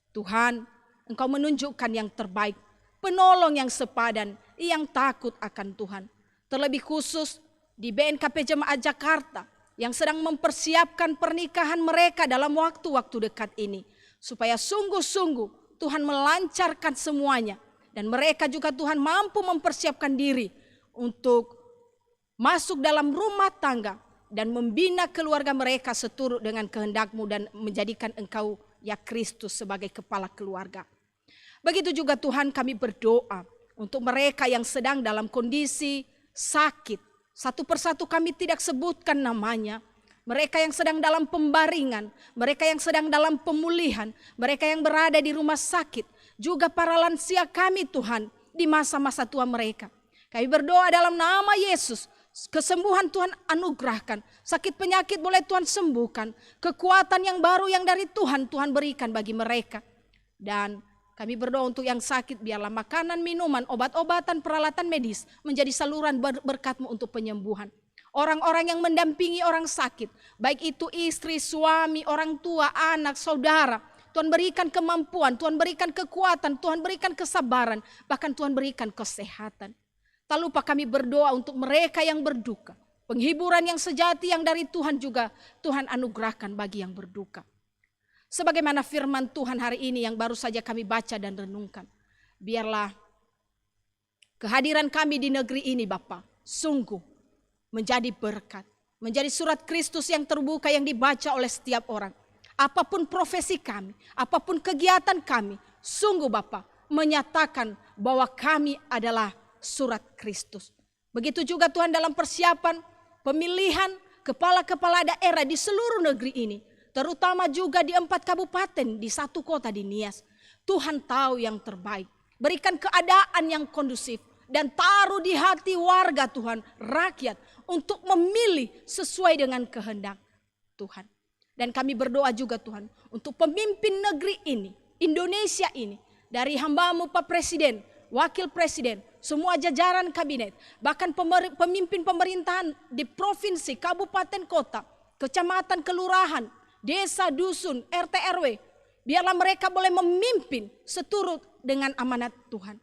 Tuhan, Engkau menunjukkan yang terbaik, penolong yang sepadan, yang takut akan Tuhan. Terlebih khusus di BNKP Jemaat Jakarta yang sedang mempersiapkan pernikahan mereka dalam waktu-waktu dekat ini. Supaya sungguh-sungguh Tuhan melancarkan semuanya. Dan mereka juga Tuhan mampu mempersiapkan diri untuk masuk dalam rumah tangga dan membina keluarga mereka seturut dengan kehendak-Mu dan menjadikan Engkau ya Kristus sebagai kepala keluarga. Begitu juga Tuhan kami berdoa untuk mereka yang sedang dalam kondisi sakit. Satu persatu kami tidak sebutkan namanya. Mereka yang sedang dalam pembaringan, mereka yang sedang dalam pemulihan, mereka yang berada di rumah sakit, juga para lansia kami Tuhan di masa-masa tua mereka. Kami berdoa dalam nama Yesus, kesembuhan Tuhan anugerahkan, sakit penyakit boleh Tuhan sembuhkan, kekuatan yang baru yang dari Tuhan, Tuhan berikan bagi mereka. Dan kami berdoa untuk yang sakit, biarlah makanan, minuman, obat-obatan, peralatan medis menjadi saluran berkat-Mu untuk penyembuhan. Orang-orang yang mendampingi orang sakit, baik itu istri, suami, orang tua, anak, saudara, Tuhan berikan kemampuan, Tuhan berikan kekuatan, Tuhan berikan kesabaran, bahkan Tuhan berikan kesehatan. Tak lupa kami berdoa untuk mereka yang berduka, penghiburan yang sejati yang dari Tuhan juga Tuhan anugerahkan bagi yang berduka. Sebagaimana firman Tuhan hari ini yang baru saja kami baca dan renungkan. Biarlah kehadiran kami di negeri ini Bapa sungguh menjadi berkat. Menjadi surat Kristus yang terbuka yang dibaca oleh setiap orang. Apapun profesi kami, apapun kegiatan kami, sungguh Bapa menyatakan bahwa kami adalah surat Kristus. Begitu juga Tuhan dalam persiapan pemilihan kepala-kepala daerah di seluruh negeri ini. Terutama juga di 4 kabupaten, di 1 kota di Nias. Tuhan tahu yang terbaik. Berikan keadaan yang kondusif. Dan taruh di hati warga Tuhan, rakyat. Untuk memilih sesuai dengan kehendak Tuhan. Dan kami berdoa juga Tuhan. Untuk pemimpin negeri ini, Indonesia ini. Dari hamba-Mu Pak Presiden, Wakil Presiden, semua jajaran kabinet. Bahkan pemimpin pemerintahan di provinsi, kabupaten, kota, kecamatan, kelurahan, desa, dusun, RT, RW. Biarlah mereka boleh memimpin seturut dengan amanat Tuhan.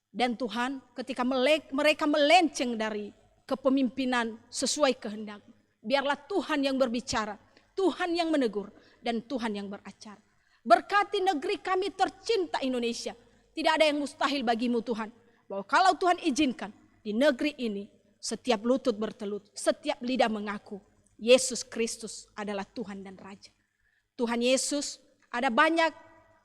Dan Tuhan ketika mereka melenceng dari kepemimpinan sesuai kehendak. Biarlah Tuhan yang berbicara, Tuhan yang menegur, dan Tuhan yang beracara. Berkati negeri kami tercinta Indonesia. Tidak ada yang mustahil bagi-Mu Tuhan. Bahwa kalau Tuhan izinkan di negeri ini setiap lutut bertelut, setiap lidah mengaku Yesus Kristus adalah Tuhan dan Raja. Tuhan Yesus, ada banyak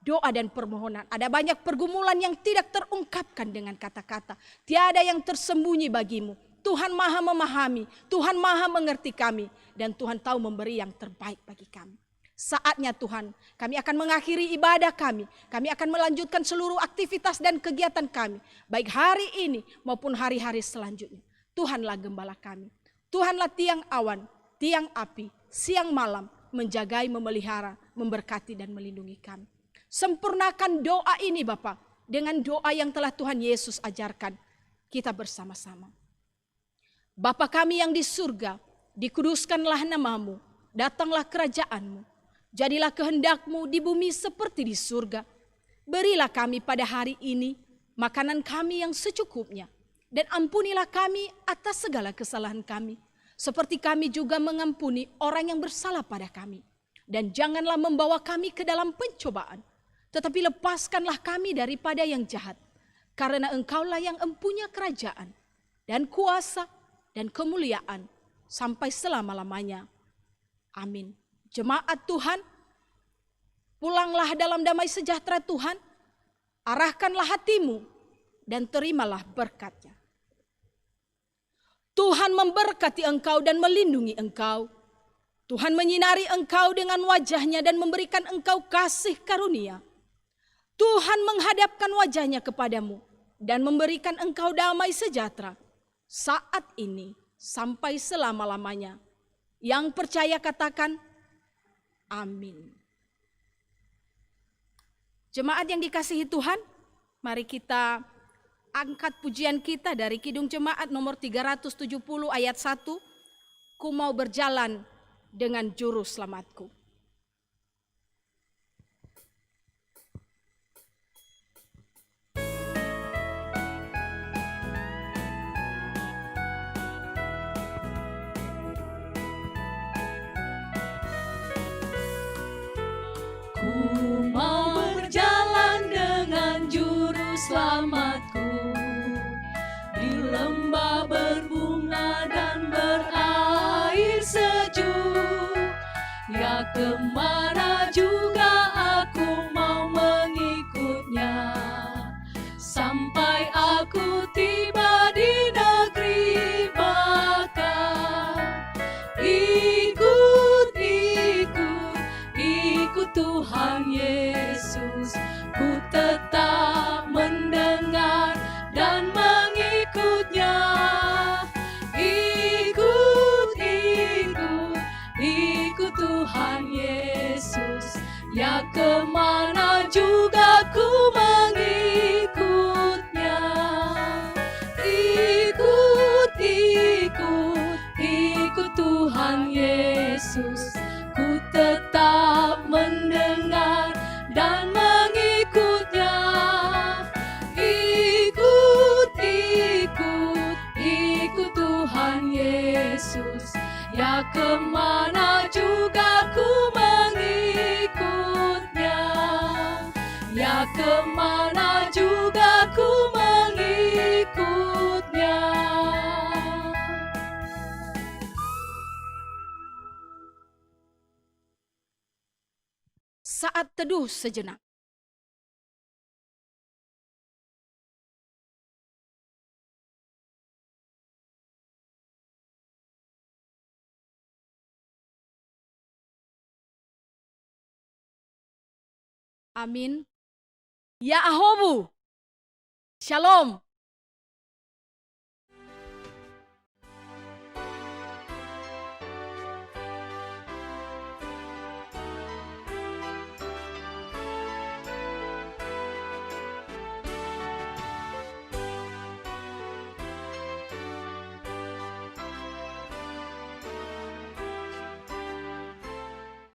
doa dan permohonan. Ada banyak pergumulan yang tidak terungkapkan dengan kata-kata. Tiada yang tersembunyi bagi-Mu. Tuhan Maha memahami, Tuhan Maha mengerti kami. Dan Tuhan tahu memberi yang terbaik bagi kami. Saatnya Tuhan, kami akan mengakhiri ibadah kami. Kami akan melanjutkan seluruh aktivitas dan kegiatan kami. Baik hari ini maupun hari-hari selanjutnya. Tuhanlah gembala kami. Tuhanlah tiang awan, tiang api, siang malam, menjagai, memelihara, memberkati dan melindungi kami. Sempurnakan doa ini Bapa dengan doa yang telah Tuhan Yesus ajarkan kita bersama-sama. Bapa kami yang di surga, dikuduskanlah nama-Mu, datanglah kerajaan-Mu, jadilah kehendak-Mu di bumi seperti di surga. Berilah kami pada hari ini makanan kami yang secukupnya, dan ampunilah kami atas segala kesalahan kami, seperti kami juga mengampuni orang yang bersalah pada kami. Dan janganlah membawa kami ke dalam pencobaan, tetapi lepaskanlah kami daripada yang jahat. Karena Engkaulah yang empunya kerajaan, dan kuasa, dan kemuliaan, sampai selama-lamanya. Amin. Jemaat Tuhan, pulanglah dalam damai sejahtera Tuhan, arahkanlah hatimu, dan terimalah berkat-Nya. Tuhan memberkati engkau dan melindungi engkau. Tuhan menyinari engkau dengan wajah-Nya dan memberikan engkau kasih karunia. Tuhan menghadapkan wajah-Nya kepadamu dan memberikan engkau damai sejahtera saat ini sampai selama-lamanya. Yang percaya katakan amin. Jemaat yang dikasihi Tuhan, mari kita angkat pujian kita dari Kidung Jemaat nomor 370 ayat 1. Ku mau berjalan dengan juru selamatku. Ku mau berjalan dengan juru selamatku di lembah berbunga dan berair sejuk. Ya, kemana juga aku mau mengikutnya, sampai aku tiba di negeri bakar. Ikut, ikut, ikut Tuhan Yesus. Ku tetap mendengar dan mengikutnya. Ikut, ikut, ikut Tuhan Yesus. Ya, kemana juga ku mengikutnya. Ikut, ikut, ikut Tuhan Yesus. Ku tetap mendengar dan mengikutnya. Ikut, ikut, ikut Tuhan Yesus. Ya, kemana juga ku mengikutnya. Ya, kemana juga ku mengikutnya. Saat teduh sejenak. Amin. Ya Ahobu. Shalom.